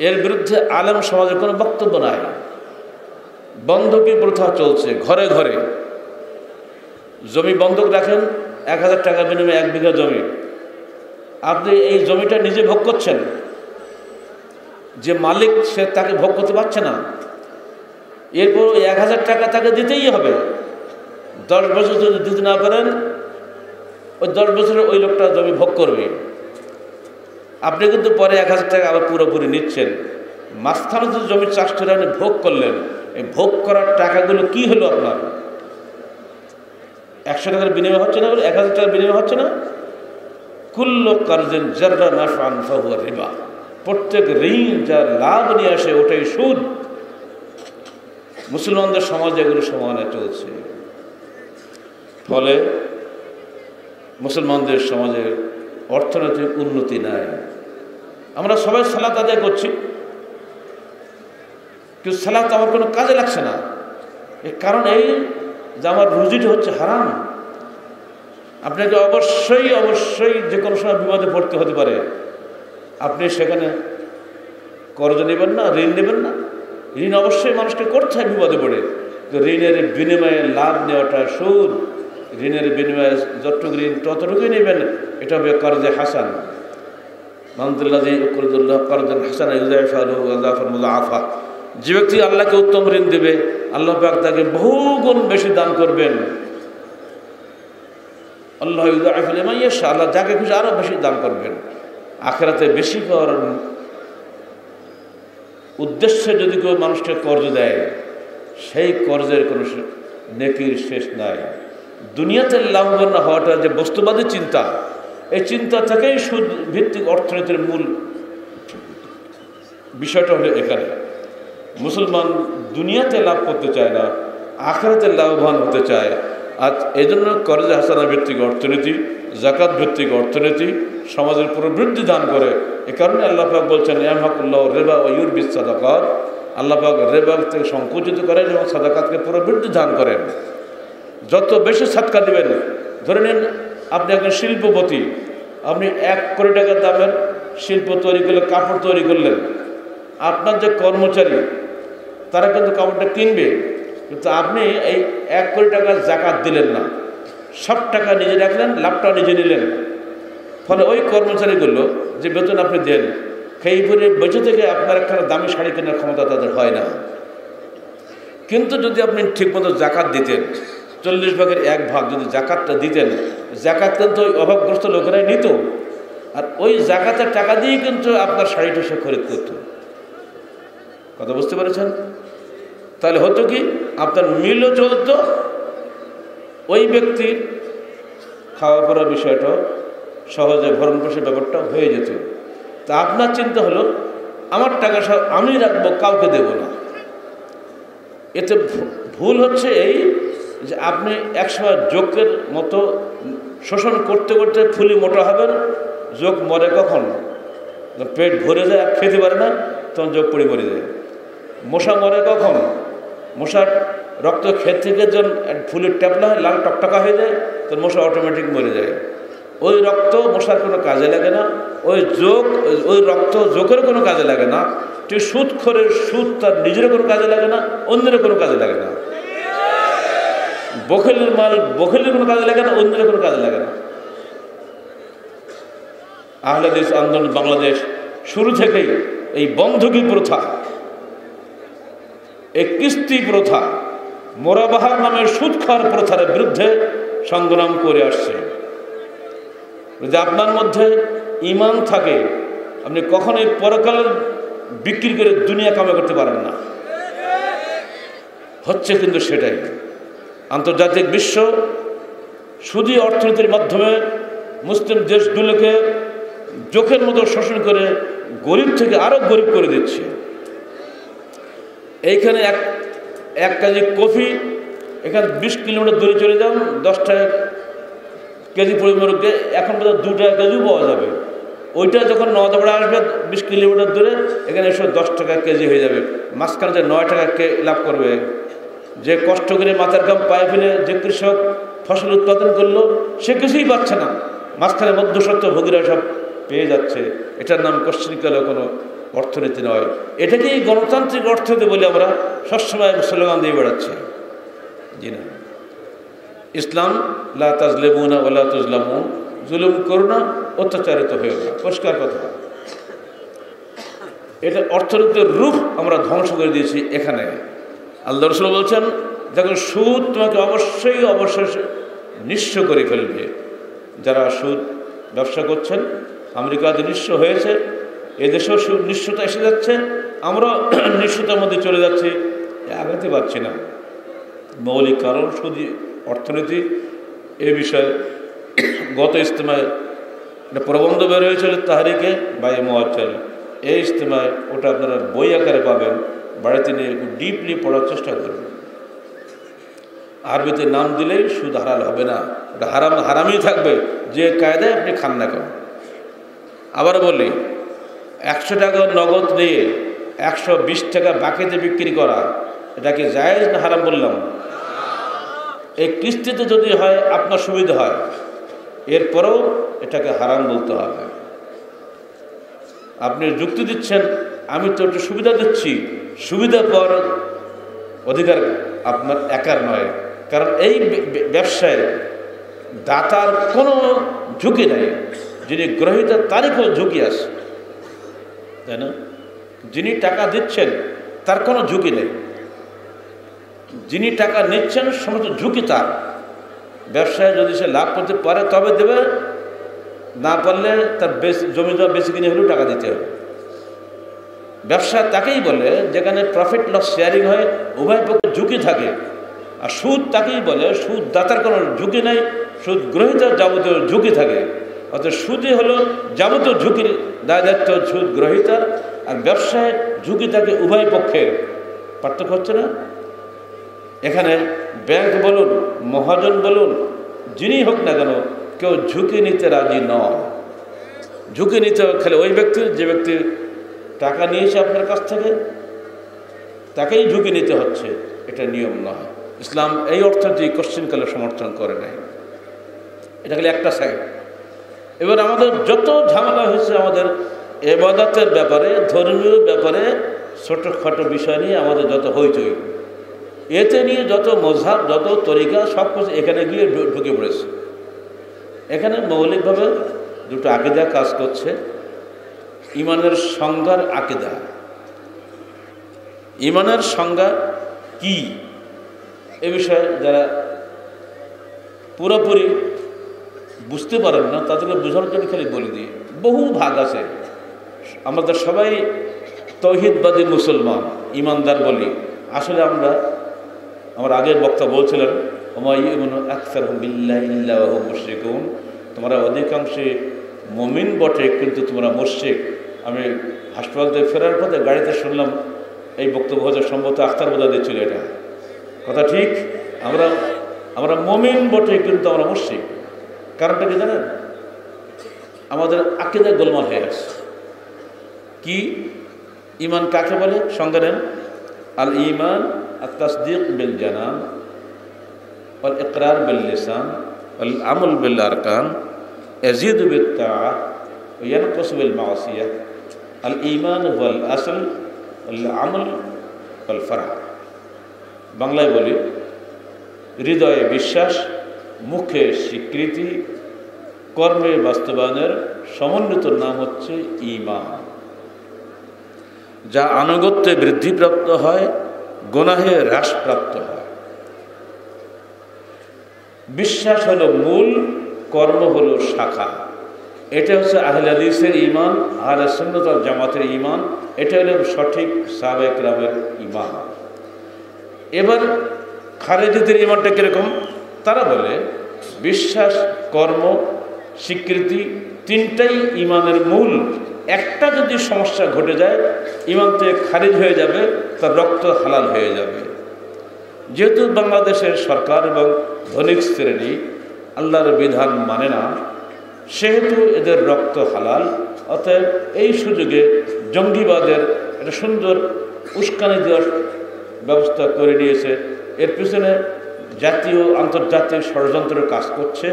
এর বিরুদ্ধে আলেম সমাজের কোনো বক্তব্য নাই। বন্ধকি প্রথা চলছে ঘরে ঘরে। জমি বন্ধক রাখেন, 1000 টাকা বিনিময়ে 1 বিঘা জমি। আপনি এই জমিটা নিজে ভোগ করছেন, যে মালিক সে তাকে ভোগ করতে পারছে না। এরপর 1000 টাকা তাকে দিতেই হবে। 10 বছর যদি দিতে না পারেন, ওই 10 বছরে ওই লোকটা জমি ভোগ করবে। আপনি কিন্তু পরে 1000 টাকা আবার পুরোপুরি নিচ্ছেন। মাঝখানে যে জমি চাষ করে আপনি ভোগ করলেন, এই ভোগ করার টাকাগুলো কি হলো আপনার? 100 টাকার বিনিময় হচ্ছে না, 1000 টাকার বিনিময় হচ্ছে না। কুল্লু কারজিন জাররা নাফআন ফাহুয়া রিবা। প্রত্যেক ঋণ যার লাভ নিয়ে আসে ওটাই সুদ। মুসলমানদের সমাজে এগুলো সমানে চলছে। ফলে মুসলমানদের সমাজে অর্থনৈতিক উন্নতি নাই। আমরা সবাই সালাত আদায় করছি, কিন্তু সালাত আমার কোনো কাজে লাগছে না। এর কারণ এই যে আমার রুজিটা হচ্ছে হারাম। আপনাকে অবশ্যই অবশ্যই যে কোনো সময় বিপদে পড়তে হতে পারে। আপনি সেখানে কর্জ নেবেন না, ঋণ নেবেন না। ঋণ অবশ্যই মানুষকে করতে হয় বিপদে পড়ে। ঋণের বিনিময়ে লাভ নেওয়াটা সুদ। ঋণের বিনিময়ে যতটুকু ঋণ ততটুকুই নেবেন, এটা হবে কর্জে হাসান। মাহমুদুল্লাহ কর্জুল্লাহ কর্জন হাসান আফা। যে ব্যক্তি আল্লাহকে উত্তম ঋণ দেবে, আল্লাহ পাক তাকে বহুগুণ বেশি দান করবেন। আল্লাহ আল্লাহ যাকে খুশি আরো বেশি দান করবেন। আখিরাতে বেশি করার উদ্দেশ্যে যদি কেউ মানুষকে কর্জ দেয়, সেই কর্জের কোনো নেকির শেষ নাই। দুনিয়াতে লাভবান হওয়াটা যে বস্তুবাদী চিন্তা, এই চিন্তা থেকেই সুদ ভিত্তিক অর্থনীতির মূল বিষয়টা হলো এখানে। মুসলমান দুনিয়াতে লাভ করতে চায় না, আখিরাতে লাভবান হতে চায়। আজ এই জন্য কর্জে হাসানা ভিত্তিক অর্থনীতি, জাকাত ভিত্তিক অর্থনীতি সমাজের প্রবৃদ্ধি দান করে। এ কারণে আল্লাহ পাক বলছেন ইয়ামহাকুল্লাহু রিবা ওয়া ইউরবিস সাদাকাত। আল্লাহ পাক রিবা থেকে সংকুচিত করেন এবং সাদাকাতকে প্রবৃদ্ধি দান করেন। যত বেশি সাদকা দিবেন, ধরে নিন আপনি একজন শিল্পপতি, আপনি 1 কোটি টাকা দামের শিল্প তৈরি করলে, কাপড় তৈরি করলেন। আপনার যে কর্মচারী তারা কিন্তু কাপড়টা কিনবে, কিন্তু আপনি এই 1 কোটি টাকার জাকাত দিলেন না, সব টাকা নিজে রাখলেন, লাভটা নিজে নিলেন। ফলে ওই কর্মচারীগুলো যে বেতন আপনি দেন, সেই পরে বেঁচে থেকে আপনার একখানা দামি শাড়ি কেনার ক্ষমতা তাদের হয় না। কিন্তু যদি আপনি ঠিকমতো জাকাত দিতেন, 40 ভাগের 1 ভাগ যদি জাকাতটা দিতেন, জাকাত কিন্তু ওই অভাবগ্রস্ত লোকেরাই নিত, আর ওই জাকাতের টাকা দিয়েই কিন্তু আপনার শাড়িটা সে খরিদ করত। কথা বুঝতে পেরেছেন? তাহলে হতো কি, আপনার মিলও চলতো, ওই ব্যক্তির খাওয়া পড়ার বিষয়টা সহজে ভরণ পোষণের ব্যাপারটা হয়ে যেত। তা আপনার চিন্তা হলো আমার টাকা সব আমি রাখবো, কাউকে দেব না। এতে ভুল হচ্ছে এই যে আপনি একসময় যোগের মতো শোষণ করতে করতে ফুলি মোটা হবেন। যোগ মরে কখন? পেট ভরে যায় আর খেতে পারে না, তখন যোগ পড়ে মরে যায়। মশা মরে কখন? মশার রক্ত খেত থেকে যখন ফুলের ট্যাপলা হয়, লাল টকটকা হয়ে যায়, তখন মশা অটোমেটিক মরে যায়। ওই রক্ত মশার কোনো কাজে লাগে না, ওই রক্ত যোগের কোনো কাজে লাগে না। ঠিক সুদখোরের সুদ তার নিজেরও কোনো কাজে লাগে না, অন্যেরও কোনো কাজে লাগে না। বখিলের মাল বখিলের কোনো কাজে লাগে না, অন্যের কোনো কাজে লাগে না। আহলে হাদিস আন্দোলন বাংলাদেশ শুরু থেকেই এই বন্ধকি প্রথা, এই কিস্তি প্রথা, মোরাবাহার নামের সুদখোর প্রথার বিরুদ্ধে সংগ্রাম করে আসছে। যদি আপনার মধ্যে ঈমান থাকে, আপনি কখনোই পরকালের বিক্রি করে দুনিয়া কামাই করতে পারেন না। হচ্ছে কিন্তু সেটাই। আন্তর্জাতিক বিশ্ব সুদী অর্থনীতির মাধ্যমে মুসলিম দেশগুলোকে জোকের মতো শোষণ করে গরিব থেকে আরও গরিব করে দিচ্ছে। এইখানে এক কেজি কফি এখানে 20 কিলোমিটার দূরে চলে যান, 10 টাকা কেজি পরিমাণকে এখন বোধ 2 টাকা কেজিও পাওয়া যাবে। ওইটা যখন নওদাপাড়া আসবে 20 কিলোমিটার দূরে, এখানে এসে 10 টাকা কেজি হয়ে যাবে। মাঝখানে যে 9 টাকা লাভ করবে, যে কষ্ট করে মাথার ঘাম পায়ে ফেলে যে কৃষক ফসল উৎপাদন করলো, সে কিছুই পাচ্ছে না। মাঝখানে মধ্যস্বত্ব ভোগীরা সব পেয়ে যাচ্ছে। এটার নাম কোশ্চিনকালে কোনো অর্থনীতি নয়। এটাকেই গণতান্ত্রিক অর্থনীতি বলে আমরা সবসময় স্লোগান দিয়ে বেড়াচ্ছি। জি না, ইসলাম লা তাজলিমুনা ওয়ালা তুজলামুন, জুলুম করো না, অত্যাচারিত হয়ে না, পরিষ্কার কথা। এটা অর্থনীতির রূপ আমরা ধ্বংস করে দিয়েছি। এখানে আল্লাহ রাসূল বলছেন, যখন সুদ তোমাকে অবশ্যই নিঃস্ব করে ফেলবে। যারা সুদ ব্যবসা করছেন, আমেরিকাতে নিঃস্ব হয়েছে, এদেশেও সুদ নিঃস্বতা এসে যাচ্ছে, আমরা নিঃস্বতার মধ্যে চলে যাচ্ছি, আগাতে পারছি না। মৌলিক কারণ সুদী অর্থনীতি। এ বিষয়ে গত ইজতেমায় একটা প্রবন্ধ বের হয়েছিল তাহরিকে বায়ে মুআজ্জাল। এই ইজতেমায় ওটা আপনারা বই আকারে পাবেন, বাড়িতে নিয়ে একটু ডিপলি পড়ার চেষ্টা করবেন। আরবিতে নাম দিলেই সুদ হারাল হবে না, ওটা হারামই থাকবে, যে কায়দায় আপনি খান না কেন। আবার বলি, 100 টাকা নগদ নিয়ে 120 টাকা বাকিতে বিক্রি করা, এটা কি জায়েজ না হারাম বললাম? এই কিস্তিতে যদি হয় আপনার সুবিধা হয়, এরপরেও এটাকে হারাম বলতে হবে। আপনি যুক্তি দিচ্ছেন, আমি তো একটু সুবিধা দিচ্ছি, সুবিধা পাওয়ার অধিকার আপনার একার নয়। কারণ এই ব্যবসায় দাতার কোনো ঝুঁকি নেই, যিনি গ্রহীতা তারই কোনো ঝুঁকি আছে, তাই না? যিনি টাকা দিচ্ছেন তার কোনো ঝুঁকি নেই, যিনি টাকা নিচ্ছেন সমস্ত ঝুঁকি তার। ব্যবসায় যদি সে লাভ করতে পারে তবে দেবে, না পারলে তার জমি জমা বেশি কিনে হলেও টাকা দিতে হবে। ব্যবসা তাকেই বলে যেখানে প্রফিট লস শেয়ারিং হয়, উভয় পক্ষে ঝুঁকি থাকে। আর সুদ তাকেই বলে সুদ দাতার কোনো ঝুঁকি নেই, সুদ গ্রহীতার যাবতীয় ঝুঁকি থাকে। অর্থাৎ সুদই হলো যাবতীয় ঝুঁকির দায় দায়িত্ব সুদ গ্রহীতার, আর ব্যবসায় ঝুঁকি থাকে উভয় পক্ষের। পার্থক্য হচ্ছে না? এখানে ব্যাংক বলুন, মহাজন বলুন, যিনি হোক না কেন, কেউ ঝুঁকি নিতে রাজি নয়। ঝুঁকি নিতে খেলে ওই ব্যক্তির, যে ব্যক্তি টাকা নিয়েছে আপনার কাছ থেকে, তাকেই ঝুঁকি নিতে হচ্ছে। এটা নিয়ম নয়। ইসলাম এই অর্থনীতি কোশ্চিনকালে সমর্থন করে নাই। এটা খালি একটা সাইড। এবার আমাদের যত ঝামেলা হয়েছে আমাদের ইবাদতের ব্যাপারে, ধর্মীয় ব্যাপারে, ছোটোখাটো বিষয় নিয়ে আমাদের যত হইচই, এতে নিয়ে যত মজহাব, যত তরিকা, সব কিছু এখানে গিয়ে ঢুকে পড়েছে। এখানে মৌলিকভাবে দুটো আকীদা কাজ করছে। ইমানের সংজ্ঞার আকীদা, ইমানের সংজ্ঞা কি, এ বিষয়ে যারা পুরোপুরি বুঝতে পারেন না তাদেরকে বোঝানোর জন্য খালি বলে দিই, বহু ভাগ আছে। আমাদের সবাই তৌহিদবাদী মুসলমান। ইমানদার বলি, আসলে আমরা আমার আগের বক্তা বলছিলেন তোমরা অধিকাংশে মুমিন বটে কিন্তু তোমরা মুশরিক। আমি হাসপাতাল থেকে ফেরার পথে গাড়িতে শুনলাম এই বক্তব্য হচ্ছে সম্ভবত আখতার বোঝা দিচ্ছিল, এটা কথা ঠিক। আমরা মুমিন বটে কিন্তু আমরা মুশরিক। কারণটা কি জানেন? আমাদের আকীদা গোলমাল হয়ে গেছে। কি ঈমান কাকে বলে? সংজ্ঞা নেন। আল ঈমান আত-তাসদীক বিল জানান ওয়াল ইকরার বিল লিসান ওয়াল আমল বিল আরকান ইয়াজিদু বিত তাআহ ওয়া ইয়ানকুসু বিল মাসিয়াহ। আল ঈমান ওয়াল আসল ওয়াল আমল ওয়াল ফারআ। বাংলায় বলি, হৃদয়ে বিশ্বাস, মুখে স্বীকৃতি, কর্মে বাস্তবায়নের সমন্বিত নাম হচ্ছে ঈমান, যা আনুগত্যে বৃদ্ধিপ্রাপ্ত হয়, গুনাহে হ্রাসপ্রাপ্ত হয়। বিশ্বাস হলো মূল, কর্ম হলো শাখা। এটা হচ্ছে আহলে হাদিসের ঈমান, আহলে সুন্নাত ওয়াল জামাতের ঈমান। এটা হলো সঠিক সাহাবায়ে কেরামের ঈমান। এবার খারেজিদের ঈমানটা কীরকম? তারা বলে বিশ্বাস, কর্ম, স্বীকৃতি তিনটাই ঈমানের মূল। একটা যদি সমস্যা ঘটে যায়, ঈমান থেকে খারিজ হয়ে যাবে, তার রক্ত হালাল হয়ে যাবে। যেহেতু বাংলাদেশের সরকার এবং ধনিক শ্রেণী আল্লাহর বিধান মানে না, সেহেতু এদের রক্ত হালাল। অতএব এই সুযোগে জঙ্গিবাদের একটা সুন্দর উস্কানি দেওয়ার ব্যবস্থা করে নিয়েছে। এর পিছনে জাতীয় আন্তর্জাতিক ষড়যন্ত্রের কাজ করছে,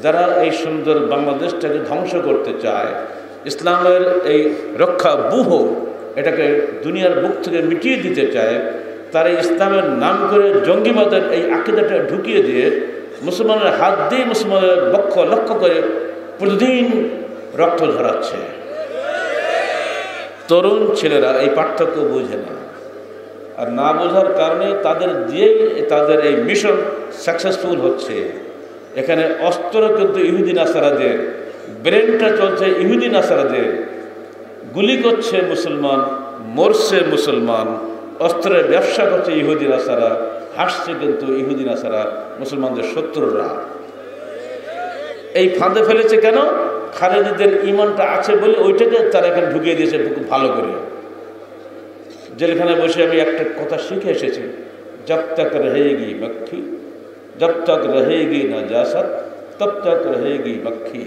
যারা এই সুন্দর বাংলাদেশটাকে ধ্বংস করতে চায়। ইসলামের এই রক্ষা ব্যূহ এটাকে দুনিয়ার বুক থেকে মিটিয়ে দিতে চায়। তারা ইসলামের নাম করে জঙ্গিবাদের এই আকীদাটা ঢুকিয়ে দিয়ে মুসলমানের হাত দিয়ে মুসলমানের বক্ষ লক্ষ্য করে প্রতিদিন রক্ত ঝরাচ্ছে। তরুণ ছেলেরা এই পার্থক্য বোঝে না, আর না বোঝার কারণে তাদের দিয়েই তাদের এই মিশন সাকসেসফুল হচ্ছে। এখানে অস্ত্র কিন্তু ইহুদি নাসারাদের, ব্রেনটা চলছে ইহুদি নাসারাদের। গুলি করছে মুসলমান, মরছে মুসলমান, অস্ত্রের ব্যবসা করছে ইহুদি নাসারা, হাসছে কিন্তু ইহুদি নাসারা মুসলমানদের শত্রুরা। এই ফাঁদে ফেলেছে কেন? খারেজিদের ঈমানটা আছে বলে ওইটাকে তারা এখানে ঢুকিয়ে দিয়েছে খুব ভালো করে। জেলখানায় বসে আমি একটা কথা শিখে এসেছি, জব তক রহেগি মক্খি, জব তক রহেগি নাজাসাত তব তক রহেগি মক্খি।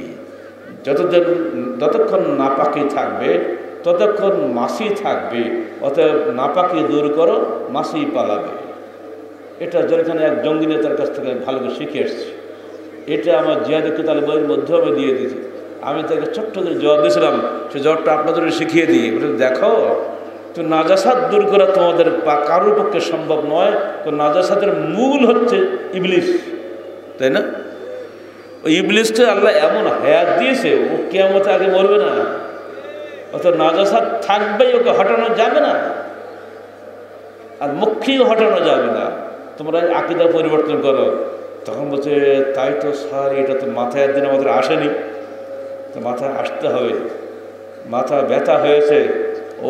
যতক্ষণ নাপাকি থাকবে ততক্ষণ মাছি থাকবে। অতএব নাপাকি দূর করো, মাছি পালাবে। এটা জেলখানে এক জঙ্গি নেতার কাছ থেকে ভালো করে শিখে এসেছি। এটা আমার জিহাদি কিতাব বইয়ের মধ্যেও আমি দিয়ে দিয়েছি। আমি তাকে ছোট্ট করে জবাব দিয়েছিলাম, সে জবাবটা আপনাদের শিখিয়ে দিই। বলে দেখো, তো নাজাসাত দূর করা তোমাদের কারোর পক্ষে সম্ভব নয়। তো নাজাসাতের মূল হচ্ছে ইবলিস, তাই না? ওই ইবলিসকে আল্লাহ এমন হায়াত দিয়েছে, ও কিয়ামতে আগে মরবে না। অর্থাৎ নাজাসাত থাকবেই, ওকে হটানো যাবে না, আর মুখিও হটানো যাবে না। তোমরা আকীদা পরিবর্তন করো। তখন বলছে, তাই তো স্যার, এটা তো মাথায় একদিন আমাদের আসেনি। তো মাথায় আসতে হবে। মাথা ব্যথা হয়েছে,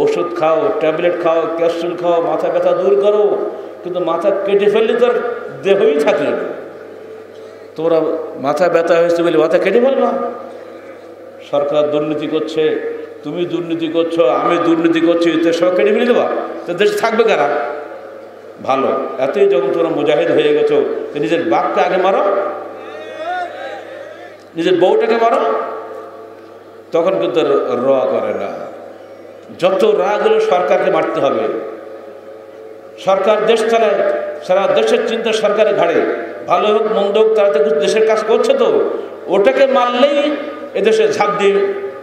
ওষুধ খাও, ট্যাবলেট খাও, ক্যাপসুল খাও, মাথা ব্যথা দূর করো। কিন্তু মাথা কেটে ফেললে তো আর দেহই থাকলে না। তোমরা মাথা ব্যথা হয়েছে বলে মাথা কেটে ফেলবা? সরকার দুর্নীতি করছে, তুমি দুর্নীতি করছো, আমি দুর্নীতি করছি, তো সব কেটে ফেলে দেবা? তো দেশে থাকবে কারা? ভালো, এতই যখন তোমরা মুজাহিদ হয়ে গেছো, তো নিজের বাপকে আগে মারো, নিজের বউটাকে মারো, তখন কিন্তু র করে না। যত রাগ হলো সরকারকে মারতে হবে। সরকার দেশ চালায়, সারা দেশের চিন্তা সরকারের ঘাড়ে। ভালো হোক মন্দ হোক, তারা তো দেশের কাজ করছে, তো ওটাকে মারলেই এদেশে ঝাঁপ দিয়ে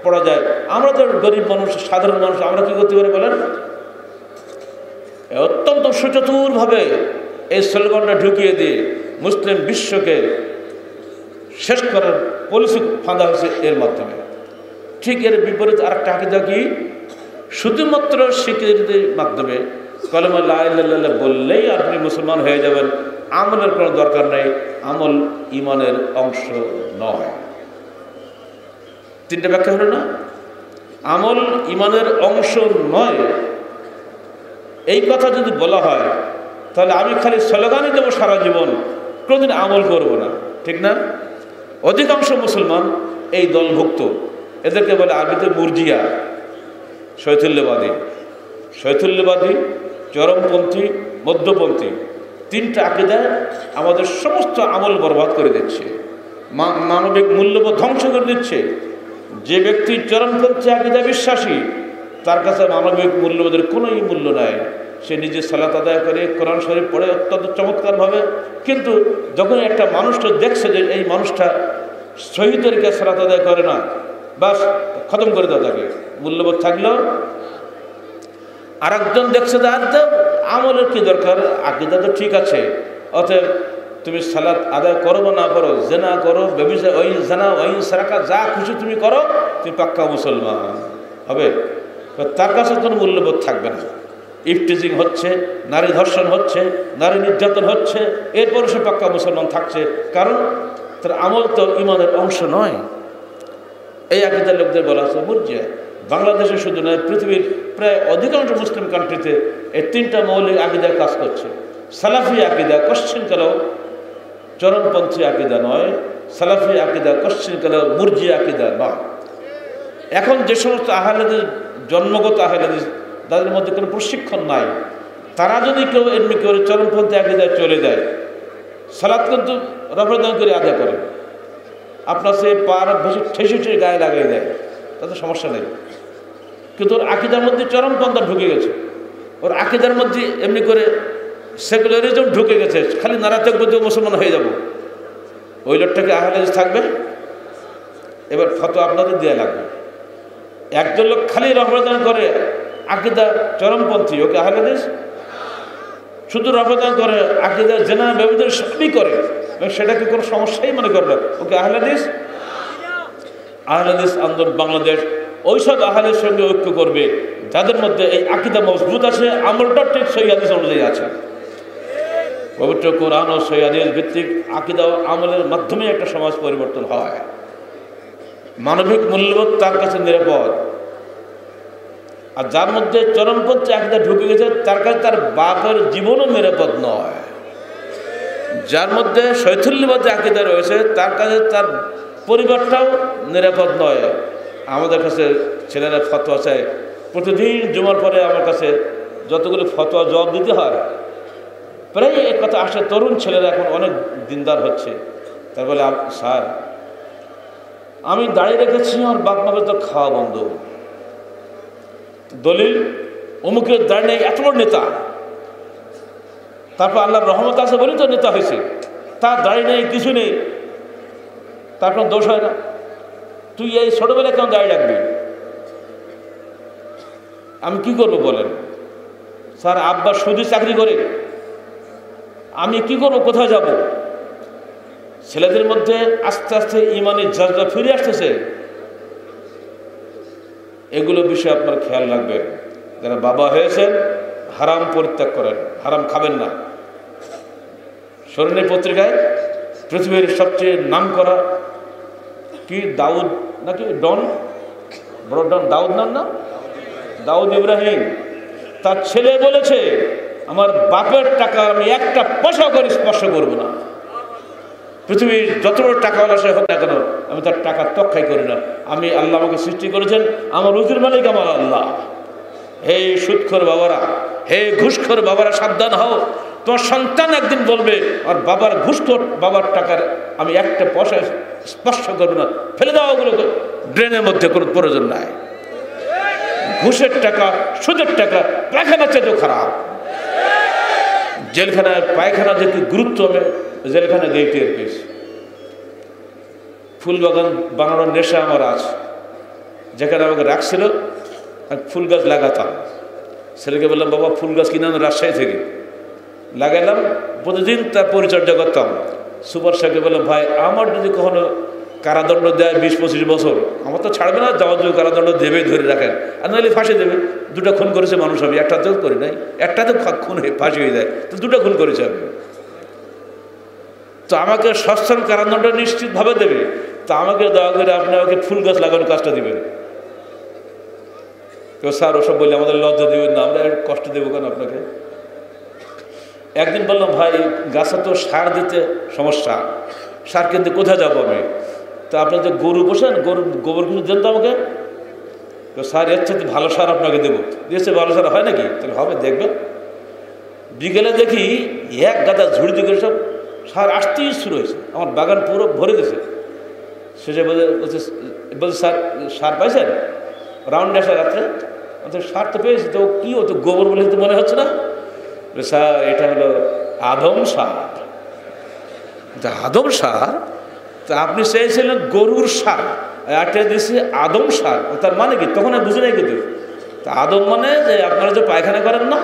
পড়া যায়। আমরা তো গরিব মানুষ, সাধারণ মানুষ, আমরা কি করতে পারি বলেন? অত্যন্ত সুচতুরভাবে এই স্লোগানটা ঢুকিয়ে দিয়ে মুসলিম বিশ্বকে শেষ করার পলিসি ফাঁদা হয়েছে এর মাধ্যমে। ঠিক এর বিপরীত আরেকটা আকীদা কি? শুধুমাত্র স্বীকৃতির মাধ্যমে কলেমা লা ইলাহা ইল্লাল্লাহ বললেই আপনি মুসলমান হয়ে যাবেন, আমলের কোনো দরকার নেই। আমল ঈমানের অংশ নয়। তিনটা ব্যাখ্যা হলো না? আমল ঈমানের অংশ নয়। এই কথা যদি বলা হয় তাহলে আমি খালি স্লোগানই দেবো সারা জীবন, কোনোদিন আমল করব না, ঠিক না? অধিকাংশ মুসলমান এই দলভুক্ত, এদেরকে বলে আরবিতে মুরজিয়া, শৈথুল্যবাদী, চরমপন্থী, মধ্যপন্থী। তিনটা আকীদায় আমাদের সমস্ত আমল বরবাদ করে দিচ্ছে, মানবিক মূল্যবোধ ধ্বংস করে দিচ্ছে। যে ব্যক্তি চরমপন্থী আকীদা বিশ্বাসী, তার কাছে মানবিক মূল্যবোধের কোনোই মূল্য নাই। সে নিজে সালাত আদায় করে, কোরআন শরীফ পড়ে অত্যন্ত চমৎকারভাবে, কিন্তু যখন একটা মানুষটা দেখছে যে এই মানুষটা সহি তরিকায় সালাত আদায় করে না, বাস খতম করে দেওয়া, তাকে মূল্যবোধ থাকলেও। আর একজন দেখছে যে আমলের কি দরকার, আকীদা তো ঠিক আছে, অতএব তুমি সালাত আদায় করো বা না করো, জেনা করো, বেবিচার, ওই জানা, ওই সারাকা, যা খুশি তুমি করো, তুমি পাক্কা মুসলমান হবে। তার কাছে কোনো মূল্যবোধ থাকবে না। ইফটিজিং হচ্ছে, নারী ধর্ষণ হচ্ছে, নারী নির্যাতন হচ্ছে, এরপরে সে পাক্কা মুসলমান থাকছে, কারণ তার আমল তো ইমানের অংশ নয়। এই আকীদার লোকদের বলা আছে মুরজিয়া। বাংলাদেশে শুধু নয়, পৃথিবীর প্রায় অধিকাংশ মুসলিম কান্ট্রিতে এই তিনটা মৌলিক আকীদা কাজ করছে। সালাফি আকীদা কশ্চিনকালেও চরমপন্থী আকীদা নয়, সালাফি আকীদা কশ্চিনকালেও মুরজিয়া আকীদা নয়। এখন যে সমস্ত আহলে হাদিস, জন্মগত আহলে হাদিস, তাদের মধ্যে কোনো প্রশিক্ষণ নাই, তারা যদি কেউ এমনি করে চরমপন্থী আকীদায় চলে যায়, সালাত কিন্তু রফরদান করে আদায় করে, আপনার সে পার বেশি ঠেসে গায়ে লাগিয়ে দেয়, তাতে সমস্যা নেই। কিন্তু ওর আকীদার মধ্যে চরমপন্থা ঢুকে গেছে, ওর আকীদার মধ্যে এমনি করে সেকুলারিজম ঢুকে গেছে, খালি নারাতেক বুদ্ধি মুসলমান হয়ে যাব, ওই লোকটাকে আহলে হাদিস থাকবে? এবার ফতোয়া আপনাদের দেওয়া লাগবে। একজন লোক খালি রফরদান করে, আকীদা চরমপন্থী, ওকে আহলে হাদিস? শুধু রফরদান করে, আকীদা জেনা বেবিচার সবই করে, এবং সেটাকে কোনো সমস্যাই মনে করে না, ওকে আহলে হাদিস? আহলে হাদিস আন্দোলন বাংলাদেশ ওইসব আহলের সঙ্গে ঐক্য করবে যাদের মধ্যে এই আকীদা মজবুত আছে, আমলটা ঠিক সহিহ হাদিস অনুযায়ী আছে। পবিত্র কোরআন ও সহিহ হাদিস ভিত্তিক আকীদা ও আমলের মাধ্যমে একটা সমাজ পরিবর্তন হয়। মানবিক মূল্যবোধ তার কাছে নিরাপদ। আর যার মধ্যে চরমপন্থী আকীদা ঢুকে গেছে, তার কাছে তার বাপের জীবনও নিরাপদ নয়। যার মধ্যে শৈথুল্যবাদী আকীদা রয়েছে, তার কাছে তার পরিবারটাও নিরাপদ নয়। আমাদের কাছে ছেলেরা ফতোয়া চায়, প্রতিদিন জুমার পরে আমার কাছে যতগুলো ফতোয়া জবাব দিতে হয়, প্রায় এক কথা আসে, তরুণ ছেলেরা এখন অনেক দিনদার হচ্ছে, তার বলে স্যার আমি দাঁড়িয়ে রেখেছি, আমার বাপ মাকে তো খাওয়া বন্ধ, দলিল অমুকের দাঁড়িয়ে নেই, এত বড় নেতা, তারপর আল্লাহর রহমত আছে বলেই তো নেতা হয়েছে, তার দাঁড়িয়ে নেই, কিছু নেই, তার কোনো দোষ হয় না। তুই এই ছোটবেলায় কেন দাঁড়িয়ে রাখবি? আমি কি করবো বলেন? স্যার আব্বা সুদি চাকরি করে, আমি কি করবো, কোথায় যাব? ছেলেদের মধ্যে আস্তে আস্তে ইমানের জজবা ফিরে আসতেছে। এগুলো বিষয়ে আপনার খেয়াল রাখবেন। যারা বাবা হয়েছেন, হারাম পরিত্যাগ করেন, হারাম খাবেন না। স্মরণীয় পত্রিকায় পৃথিবীর সবচেয়ে নাম করা কি দাউদ নাকি ডন, বড় ডন দাউদ নাম না, দাউদ ইব্রাহিম, তার ছেলে বলেছে আমার বাপের টাকা আমি একটা পয়সা করে স্পর্শ করব না। পৃথিবীর যত বড় টাকাওয়ালা সে হোক না কেন, আমি তার টাকা তক্ষাই করি না। আমি আল্লাহ আমাকে সৃষ্টি করেছেন, আমার রুজির মালিক আমার আল্লাহ। হে সুদখোর বাবারা, হে ঘুষখোর বাবারা, সাবধান হও। তোমার সন্তান একদিন বলবে আর বাবার ঘুষখোর বাবার টাকার আমি একটা পয়সা স্পর্শ করবো না, ফেলে দাও ওগুলো ড্রেনের মধ্যে, কোনো প্রয়োজন নাই। ঘুষের টাকা, সুদের টাকা পায়খানার চেয়েও খারাপ। জেলখানায় পায়খানা যে কি গুরুত্ব, আমি জেলখানা গিয়ে টের পেয়েছি। ফুল বাগান বানানোর নেশা আমার আছে, যেখানে আমাকে রাখছিল আমি ফুল গাছ লাগাতাম। ছেলেকে বললাম বাবা ফুল গাছ কিনে আনো রাজশাহী থেকে, লাগাইলাম, প্রতিদিন তার পরিচর্যা করতাম। সুপার সাহেবকে বললাম ভাই আমার যদি কখনো কারাদণ্ড দেয় 20-25 বছর, আমার তো ছাড়বে না, যাওয়ার কারাদণ্ড দেবে, ধরে রাখেন, আর নাহলে ফাঁসি দেবে। 2টা খুন করেছে মানুষ, আমি একটাতেও করি নাই, একটাতে খুন হয়ে ফাঁসি হয়ে যায়, তো 2টা খুন করেছে আমি, তো আমাকে সশ্রম কারাদণ্ড নিশ্চিতভাবে দেবে। তো আমাকে দয়া করে আপনি আমাকে ফুল গাছ লাগানোর কাজটা দিবেন। তো স্যার ওসব বললে আমাদের লজ্জা দেবেন না, আমরা কষ্ট দেবো কেন আপনাকে। একদিন বললাম ভাই গাছে তো সার দিতে সমস্যা, সার কিনতে কোথায় যাবো আমি, তো আপনি যে গরু বসেন, গরুর গোবর কিছু দেন তো আমাকে। তো স্যার এর সাথে ভালো সার আপনাকে দেবো। দিয়েছে ভালো সার হয় নাকি? তাহলে হবে, দেখবেন। বিকেলে দেখি এক গাদা ঝুড়ি দিয়ে সব সার আসতেই শুরু হয়েছে, আমার বাগান পুরো ভরে গেছে। শেষে বলছে স্যার সার পাইছেন? রাউন্ডে আসা রাত্রে সার তো পেয়েছি, তো কী হতো গোবর বলে তো মনে হচ্ছে না। স্যার এটা হলো আদম সার। আদম সার? তা আপনি চেয়েছিলেন গরুর সার, একটা দিয়েছি আদম সার, তার মানে কি? তখন আর বুঝে নাই কিন্তু। তা আদম মানে যে আপনারা যে পায়খানা করেন না,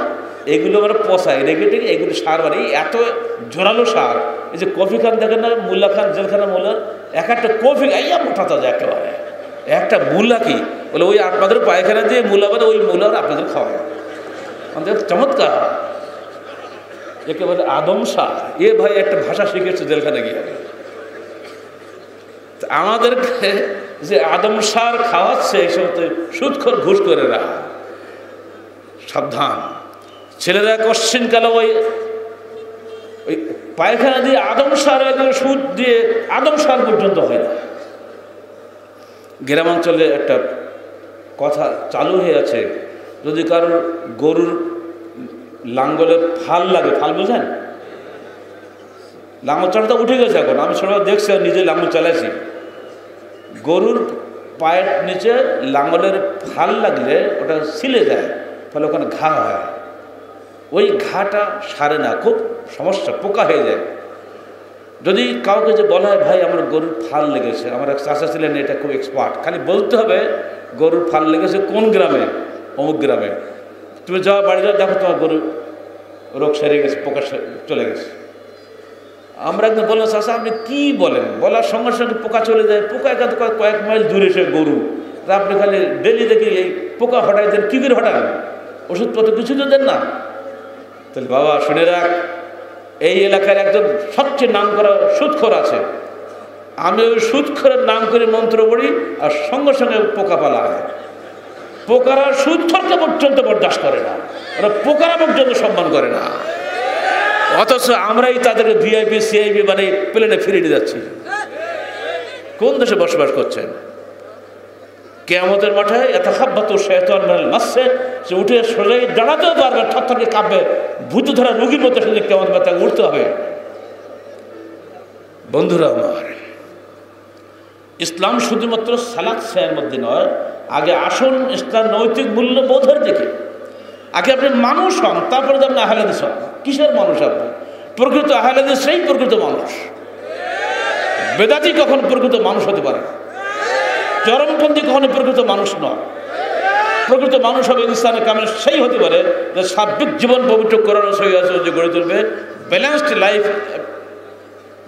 এগুলো মানে পচায় রেখে টেকে এগুলো সার, মানে এত জোরালো সার। এই যে কফি খান দেখেন না, মুল্লা খান, জেলখানা মোল্লার এক একটা কফি আইয়া মোটা তাজা একেবারে একটা মুল্লা কি বলে, ওই আপনাদের পায়খানা দিয়ে মুলা মানে ওই মুলার আপনাদের খাওয়ায়, আমাদের চমৎকার একেবারে আদম সার। এ ভাই একটা ভাষা শিখেছে জেলখানা গিয়ে। আমাদেরকে যে আদম সার খাওয়াচ্ছে এইসব তো সুদখোর ঘুষখোরেরা। সাবধান, ছেলেরা কোশ্চিন কালে ওই পায়খানা দিয়ে আদম সার, সুদ দিয়ে আদম সার পর্যন্ত হয় না। গ্রামাঞ্চলে একটা কথা চালু হয়ে আছে, যদি কারোর গরুর লাঙ্গলে ফাল লাগে, ফাল বুঝেন? লাঙ্গল চালাটা উঠে গেছে এখন, আমি ছোট দেখছি আর নিজে লাঙ্গল চালাইছি। গরুর পায়ের নিচে লাঙ্গলের ফাল লাগলে ওটা ছিলে যায়, ফলে ওখানে ঘা হয়। ওই ঘাটা সারে না, খুব সমস্যা, পোকা হয়ে যায়। যদি কাউকে যে বলা হয় ভাই আমার গরুর ফাল লেগেছে, আমার এক চাচা ছিলেন এটা খুব এক্সপার্ট, খালি বলতে হবে গরুর ফাল লেগেছে কোন গ্রামে, অমুক গ্রামে। তুমি যাওয়া বাড়ি যাও, দেখো তোমার গরুর রোগ সেরে গেছে, পোকা চলে গেছে। আমরা একদম বললাম চাচা আপনি কী বলেন, বলার সঙ্গে সঙ্গে পোকা চলে যায়। পোকা এখান থেকে কয়েক মাইল দূরে সে গরু, তা আপনি খালি ডেলি দেখি এই পোকা হটাই দেন, কী করে হটান? ওষুধপত্র কিছু তো দেন না। তাহলে বাবা শুনে রাখ, এই এলাকার একজন সবচেয়ে নাম করা সুদখোর আছে, আমি ওই সুদখোরের নাম করে মন্ত্র পড়ি আর সঙ্গে সঙ্গে পোকা পালা হয়। পোকারা সুদখোরকে পর্যন্ত বরদাস্ত করে না, ওরা পোকারা পর্যন্ত সম্মান করে না, অথচ আমরাই তাদেরকে ভিআইপি সিআইপি মানে প্লেনে ফিরিয়ে নিয়ে যাচ্ছি। কোন দেশে বসবাস করছেন? কিয়ামতের মাঠে ইয়াতাখাব্বাতু শাইতান মিনাল মাসসে, সে উঠে সোজাই দাঁড়াতেও পারবে, থরথরকে কাঁপবে, ভূত ধরা রোগীর মতো শুধু কিয়ামতের মাঠে উঠতে হবে। বন্ধুরা আমার, ইসলাম শুধুমাত্র সালাত সেয়ার মধ্যে নয়, আগে আসুন ইসলাম নৈতিক মূল্যবোধের দিকে। আগে আপনি মানুষ হন, তারপরে আপনি আহলে হাদিস হন। কিসের মানুষ আপনি? প্রকৃত আহলে হাদিস সেই প্রকৃত মানুষ। বেদাতি কখন প্রকৃত মানুষ হতে পারে? চরমপন্থী কখনো প্রকৃত মানুষ নয়। প্রকৃত মানুষ হবে ইনসানে কামেল সেই হতে পারে যে সার্বিক জীবন পবিত্র করার সহি আছে, যে গড়ে তুলবে, ব্যালেন্সড লাইফ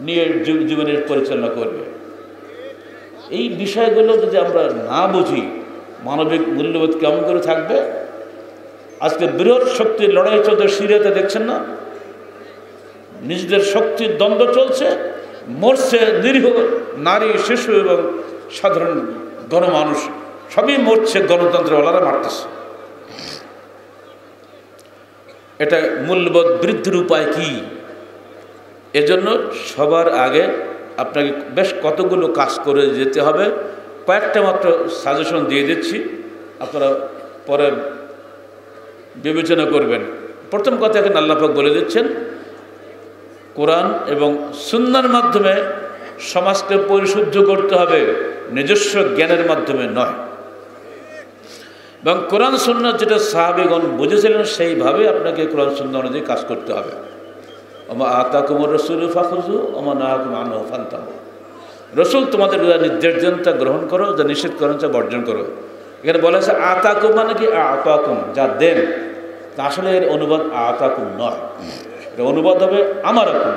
নিয়ে জীবনের পরিচালনা করবে। এই বিষয়গুলো যদি আমরা না বুঝি, মানবিক মূল্যবোধ কেমন করে থাকবে? আজকে বৃহৎ শক্তির লড়াই চলছে সিরিয়াতে, দেখছেন না? নিজেদের শক্তির দ্বন্দ্ব চলছে, মরছে নিরীহ নারী, শিশু এবং সাধারণ গণমানুষ, সবই মরছে, গণতন্ত্রওয়ালারা মারতেছে। এটা মূল্যবোধ বৃদ্ধির উপায় কি? এজন্য সবার আগে আপনাকে বেশ কতগুলো কাজ করে যেতে হবে। কয়েকটা মাত্র সাজেশন দিয়ে দিচ্ছি, আপনারা পরে বিবেচনা করবেন। প্রথম কথা এখন আল্লাহ পাক বলে দিচ্ছেন, কোরআন এবং সুন্নাহর মাধ্যমে সমাজকে পরিশুদ্ধ করতে হবে, নিজস্ব জ্ঞানের মাধ্যমে নয়। এবং কোরআন সুন্নাহ যেটা সাহাবীগণ বুঝেছিলেন সেইভাবে আপনাকে কোরআন সুন্নাহ অনুযায়ী কাজ করতে হবে। ওমা আতাকুমুর রাসূলু ফাখুযু ওমা নাহাকুম আনহু ফান্তাহু। রসুল তোমাদের যা নির্দেশ দেন তা গ্রহণ করো, যা নিষেধ করেন তা বর্জন করো। এখানে বলা হয়েছে আতাকুম মানে কি? আতাকুম, যা দেন। তা আসলে এর অনুবাদ আতাকুম নয়, এটা অনুবাদ হবে আমারাকুম,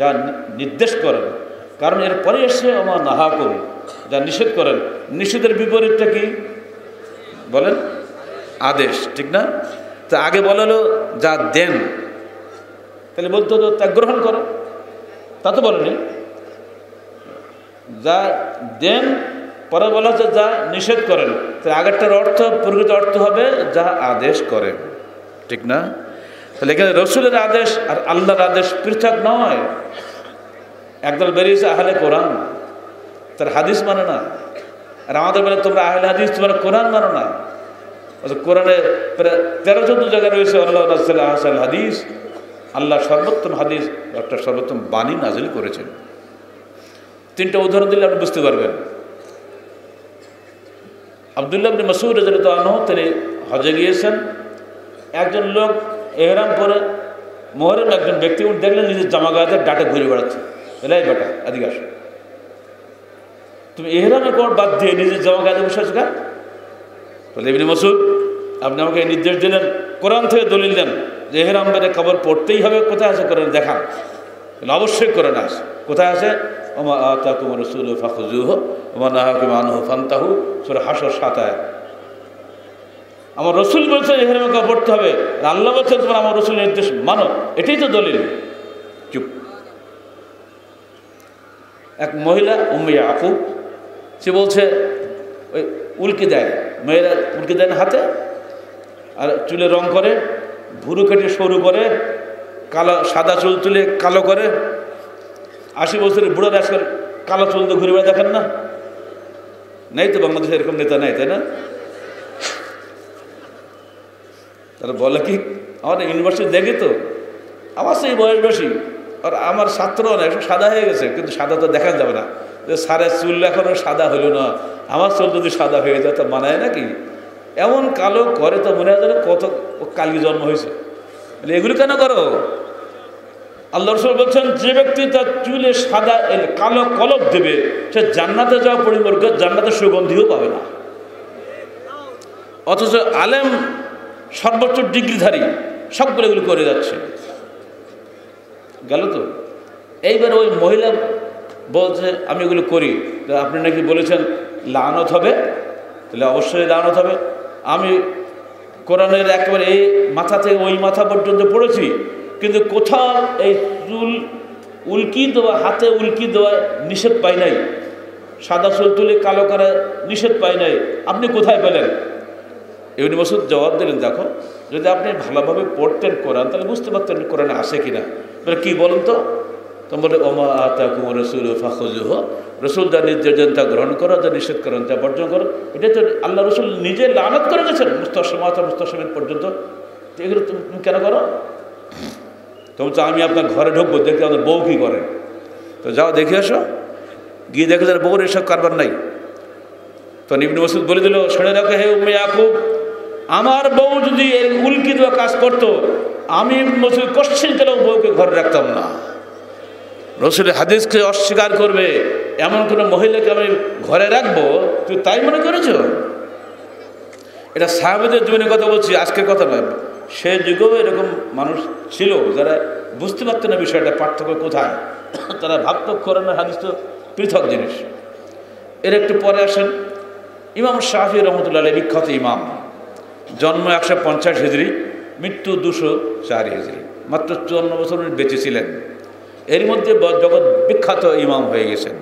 যা নির্দেশ করেন। কারণ এর পরে এসে ওমা নাহাকুম, যা নিষেধ করেন। নিষেধের বিপরীতটা কি বলেন? আদেশ, ঠিক না? তা আগে বলা হলো যা দেন, তাহলে বলতে হতো তা গ্রহণ করো, তা তো বলেনি। যা দেন পরে বলা হচ্ছে যা নিষেধ করেন, তো আগেরটার অর্থ প্রকৃত অর্থ হবে যা আদেশ করেন, ঠিক না? তাহলে এখানে রসুলের আদেশ আর আল্লাহর আদেশ পৃথক নয়। একদল বেরিয়েছে আহলে কোরআন, তার হাদিস মানে না, আর আমাদের বেলা তোমরা আহলে হাদিস, তোমরা কোরআন মানো না। কোরআনে প্রায় 13-14 জায়গায় রয়েছে আল্লাহ আহসানুল হাদিস, আল্লাহ সর্বোত্তম হাদিস, একটা সর্বোত্তম বাণী নাজিল করেছেন। 3টা উদাহরণ দিলে আপনি বুঝতে পারবেন। আব্দুল্লাহ ইবনে মাসউদ রাদিয়াল্লাহু আনহু তিনি হজে গিয়েছেন। একজন লোক এহরাম পরে, মুহররম একজন ব্যক্তি দেখলেন নিজের জামা গায়ে ডাটে ঘুরে বেড়াচ্ছে। এলাই বেটা এদিকে আসো, তুমি এহরামের পর বাদ দিয়ে নিজের জামা গায়ে বসে আছো কেন? বলে ইবনে মাসউদ, আপনি আমাকে নির্দেশ দিলেন, কোরআন থেকে দলিল দেন যে এহরাম বেড়ে কবর পড়তেই হবে। কোথায় আছে কোরআন দেখান? অবশ্যই কোরআন আছে। কোথায় আছে? ওমা আতাকুম রাসূলু ফাখুযুহু ওমা নাহাকুম আনহু ফান্তাহু, সূরা হাশর 7 আয়াত। আমার রসুল বলছে এহরামে কাপড় পড়তে হবে, আল্লাহ বলছে তোমরা আমার রসুলের নির্দেশ মানো, এটাই তো দলিল। চুপ। এক মহিলা উম্মে ইয়াকুব, সে বলছে ওই উল্কি দেয়, মেয়েরা উল্কি দেয় না হাতে, আর চুলে রং করে, ভুরু কেটে সরু করে, কালো সাদা চুল তুলে কালো করে। 80 বছরের বুড়ো আজকাল কালো চুল তো ঘুরে বেড়া দেখেন না? নেই তো বাংলাদেশে এরকম নেতা নেই, তাই না? তারা বলে কি, আমাদের ইউনিভার্সিটি দেখি তো, আমার সেই বয়স বেশি, আর আমার ছাত্র অনেক সাদা হয়ে গেছে, কিন্তু সাদা তো দেখা যাবে না। যে সারের চুল এখনও সাদা হলো না, আমার চুল যদি সাদা হয়ে যায় তা মানায় নাকি? এমন কালো করে তো মনে হয় যেন কত কালি জন্ম হয়েছে। এগুলো কেন করো? আল্লাহ রাসূল বলছেন যে ব্যক্তি তার চুলে সাদা কালো কলপ দেবে সে জান্নাতে যাওয়া পরিবর্তে জান্নাতের সুগন্ধিও পাবে না। অথচ আলেম সর্বোচ্চ ডিগ্রিধারী সবগুলো এগুলো করে যাচ্ছে, গেল তো। এইবার ওই মহিলা বলছে আমি এগুলো করি, আপনি নাকি বলেছেন লানত হবে, তাহলে অবশ্যই লানত হবে। আমি কোরআনের একেবারে এই মাথা থেকে ওই মাথা পর্যন্ত পড়েছি, কিন্তু কোথাও এই চুল উল্কি দেওয়া, হাতে উল্কি দেওয়া নিষেধ পাই নাই, সাদা চুল তুলে কালো করা নিষেধ পাই নাই। আপনি কোথায় পেলেন? ইবনে মাসউদ জবাব দিলেন, দেখো যদি আপনি ভালোভাবে পড়তেন কোরআন তাহলে বুঝতে পারতেন কোরআনে আসে কিনা। বলে কি বলুন তো? তুমি বলে ওমা আতাকুম রাসূলু ফাখুযুহু, রসুল যা নির্দেশ দেন তা গ্রহণ করো, যা নিষেধ করেন তা বর্জন করো। এটা তো আল্লাহ রসুল নিজে লানত করে গেছেন মুস্তাশমিন পর্যন্ত। এগুলো তুমি কেন করো? তুমি তো আমি আপনার ঘরে ঢুকবো, দেখতে আমাদের বউ কী করে, তো যাও দেখে আসো, গিয়ে দেখে যার বউর এসব কারবার নাই। তো ইবনে মাসউদ বলে দিল, শুনে রাখো হে উম্মে ইয়াকুব, আমার বউ যদি এই উল্কি দেওয়া কাজ করতো, আমি ইবনে মাসউদ কোশ্চেন কেন বউকে ঘরে রাখতাম না। রসুলের হাদিসকে অস্বীকার করবে এমন কোনো মহিলাকে আমি ঘরে রাখবো, তুই তাই মনে করেছ? এটা সাহাবাদের জীবনের কথা বলছি, আজকের কথা নয়। সে যুগেও এরকম মানুষ ছিল যারা বুঝতে পারত না বিষয়টা পার্থক্য কোথায়। তারা ভাবত কোরআনের হাদিস তো পৃথক জিনিস। এর একটু পরে আসেন ইমাম শাফি রহমতুল্লাহ আলাইহি, বিখ্যাত ইমাম, জন্ম 150 হিজরি, মৃত্যু 204 হিজরি, মাত্র 54 বছর উনি বেঁচে ছিলেন। এর মধ্যে জগৎ বিখ্যাত ইমাম হয়ে গেছেন।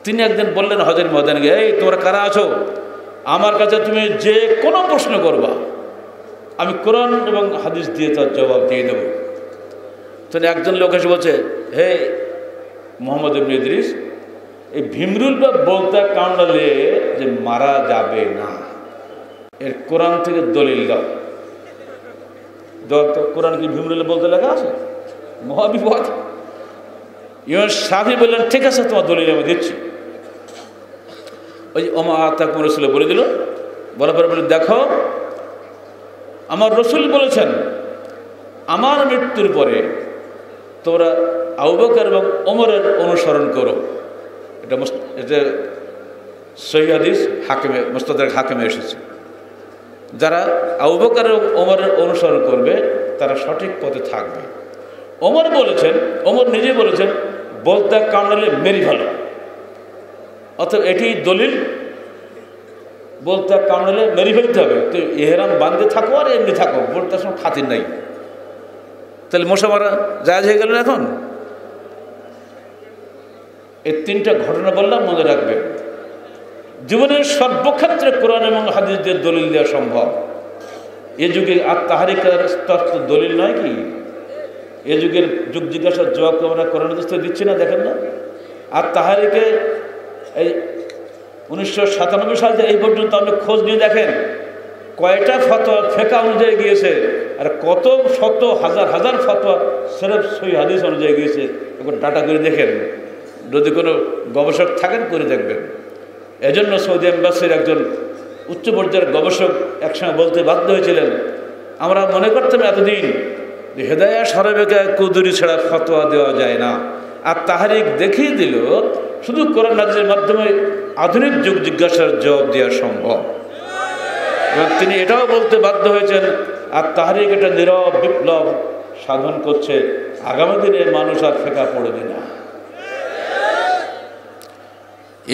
তিনি একদিন বললেন হজের ময়দানে গিয়ে, এই তোমরা কারা আছো, আমার কাছে তুমি যে কোনো প্রশ্ন করবা, আমি কোরআন এবং হাদিস দিয়ে তার জবাব দিয়ে দেবো। তখন একজন লোক এসে বলছে, হে মোহাম্মদ ইবনে ইদ্রিস, এই ভিমরুল বা বলতে কামড়ালে যে মারা যাবে না, এর কোরআন থেকে দলিল দাও। কোরআন কি ভিমরুলে বলতে লেখা আছে? মহাবিপদ। ইমাম শাফি বললেন, ঠিক আছে তোমার দলিল আমি দিচ্ছি। ওই ওমা আতাকুম রাসূল বলে দিল, বলার পরে বলে, দেখো আমার রসুল বলেছেন আমার মৃত্যুর পরে তোমরা আবু বকর এবং ওমরের অনুসরণ করো। এটা সহিহ হাদিস, হাকিমে মুস্তাদরাক হাকিমে এসেছে। যারা আবু বকর এবং ওমরের অনুসরণ করবে তারা সঠিক পথে থাকবে। ওমর বলেছেন, ওমর নিজে বলেছেন, বলতে কামড়ালে মেরি ভালো, অথবা এটি দলিল, বলতে কামড়ালে মেরি ফেলতে হবে। তো এহরাম বাঁধতে থাকো আর এমনি থাকো, বলতে সময় খাতির নাই, তাহলে মশা মারা জায়েজ হয়ে গেল এখন। এই 3টা ঘটনা বললাম, মনে রাখবে। জীবনের সর্বক্ষেত্রে কোরআন এবং হাদিস দিয়ে দলিল দেওয়া সম্ভব। এ যুগে আর তাহারিকার স্তর তো দলিল নয় কি? এ যুগের যুগ জিজ্ঞাসার জবাব আমরা কোরআন হাদিস থেকে দিচ্ছি না, দেখেন না। আর তাহারিকে এই 1997 সাল থেকে এই পর্যন্ত আপনি খোঁজ নিয়ে দেখেন কয়টা ফতোয়া ফেকা অনুযায়ী গিয়েছে, আর কত শত হাজার হাজার ফতোয়া সেরেফ সহি হাদিস অনুযায়ী গিয়েছে। এখন ডাটা করে দেখেন, যদি কোনো গবেষক থাকেন করে দেখবেন। এজন্য সৌদি এম্বাসির একজন উচ্চ পর্যায়ের গবেষক একসঙ্গে বলতে বাধ্য হয়েছিলেন, আমরা মনে করতাম এতদিন যে হেদায়া সরাবেকা কুদুরি ছাড়া ফতোয়া দেওয়া যায় না, আর তাহারিক দেখিয়ে দিল শুধু কোরআন হাদিসের মাধ্যমে আধুনিক যুগ জিজ্ঞাসার জবাব দেওয়া সম্ভব। এবং তিনি এটাও বলতে বাধ্য হয়েছেন, আর তাহারিক একটা নীরব বিপ্লব সাধন করছে, আগামী দিনে মানুষ আর ফেঁকা পড়বে না।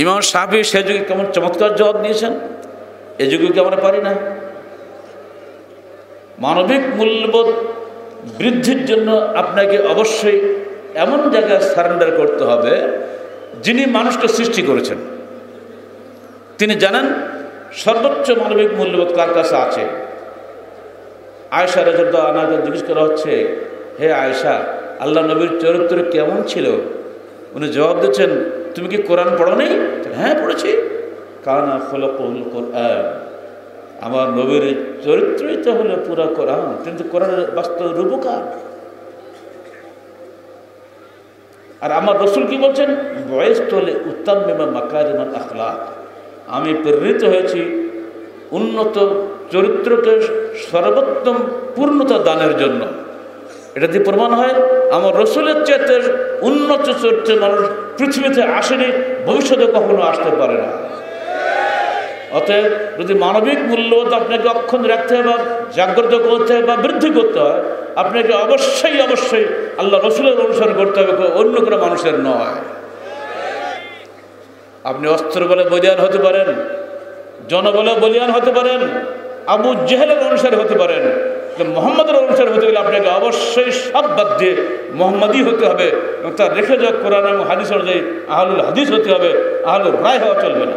ইমাম শাফি সে যুগে কেমন চমৎকার জবাব দিয়েছেন, এ যুগে কি আমরা পারি না? মানবিক মূল্যবোধ বৃদ্ধির জন্য আপনাকে অবশ্যই এমন জায়গায় সারেন্ডার করতে হবে যিনি মানুষকে সৃষ্টি করেছেন। তিনি জানেন সর্বোচ্চ মানবিক মূল্যবোধ কার কাছে আছে। আয়েশা রাদিয়াল্লাহু আনহাকে জিজ্ঞেস করা হচ্ছে, হে আয়েশা, আল্লাহ নবীর চরিত্র কেমন ছিল? উনি জবাব দিচ্ছেন, তুমি কি কোরআন পড়ো নি? হ্যাঁ পড়েছি। কানা খুলুকুল কোরআন, আমার নবীর চরিত্রই তো হলো পুরা কোরআন, কিন্তু কোরআনের বাস্তব রূপকার। আর আমার রসুল কি বলছেন, বয়স তোলে উত্তাম্মিমা মাকারিমাল আখলাক, আমি প্রেরিত হয়েছি উন্নত চরিত্রকে সর্বোত্তম পূর্ণতা দানের জন্য। এটা দিয়ে প্রমাণ হয় আমার রসুলের চেয়ে উন্নত চরিত্রের মানুষ পৃথিবীতে আসেনি, ভবিষ্যতে কখনো আসতে পারে না। অতএব যদি মানবিক মূল্যবোধ আপনাকে অক্ষুণ্ণ রাখতে হয় বা জাগ্রত করতে হয় বা বৃদ্ধি করতে হয়, আপনাকে অবশ্যই অবশ্যই আল্লাহ রসুলের অনুসরণ করতে হবে, অন্য কোনো মানুষের নয়। আপনি অস্ত্র বলে বলিয়ান হতে পারেন, জনবলে বলিয়ান হতে পারেন, আবু জেহেলের অনুসারী হতে পারেন, মোহাম্মদের অনুসারী হতে গেলে আপনাকে অবশ্যই সব বাদ দিয়ে মোহাম্মদই হতে হবে এবং তার রেখে যাওয়া কোরআন এবং হাদিস অনুযায়ী আহলুল হাদিস হতে হবে, আহলুল রায় হওয়া চলবে না।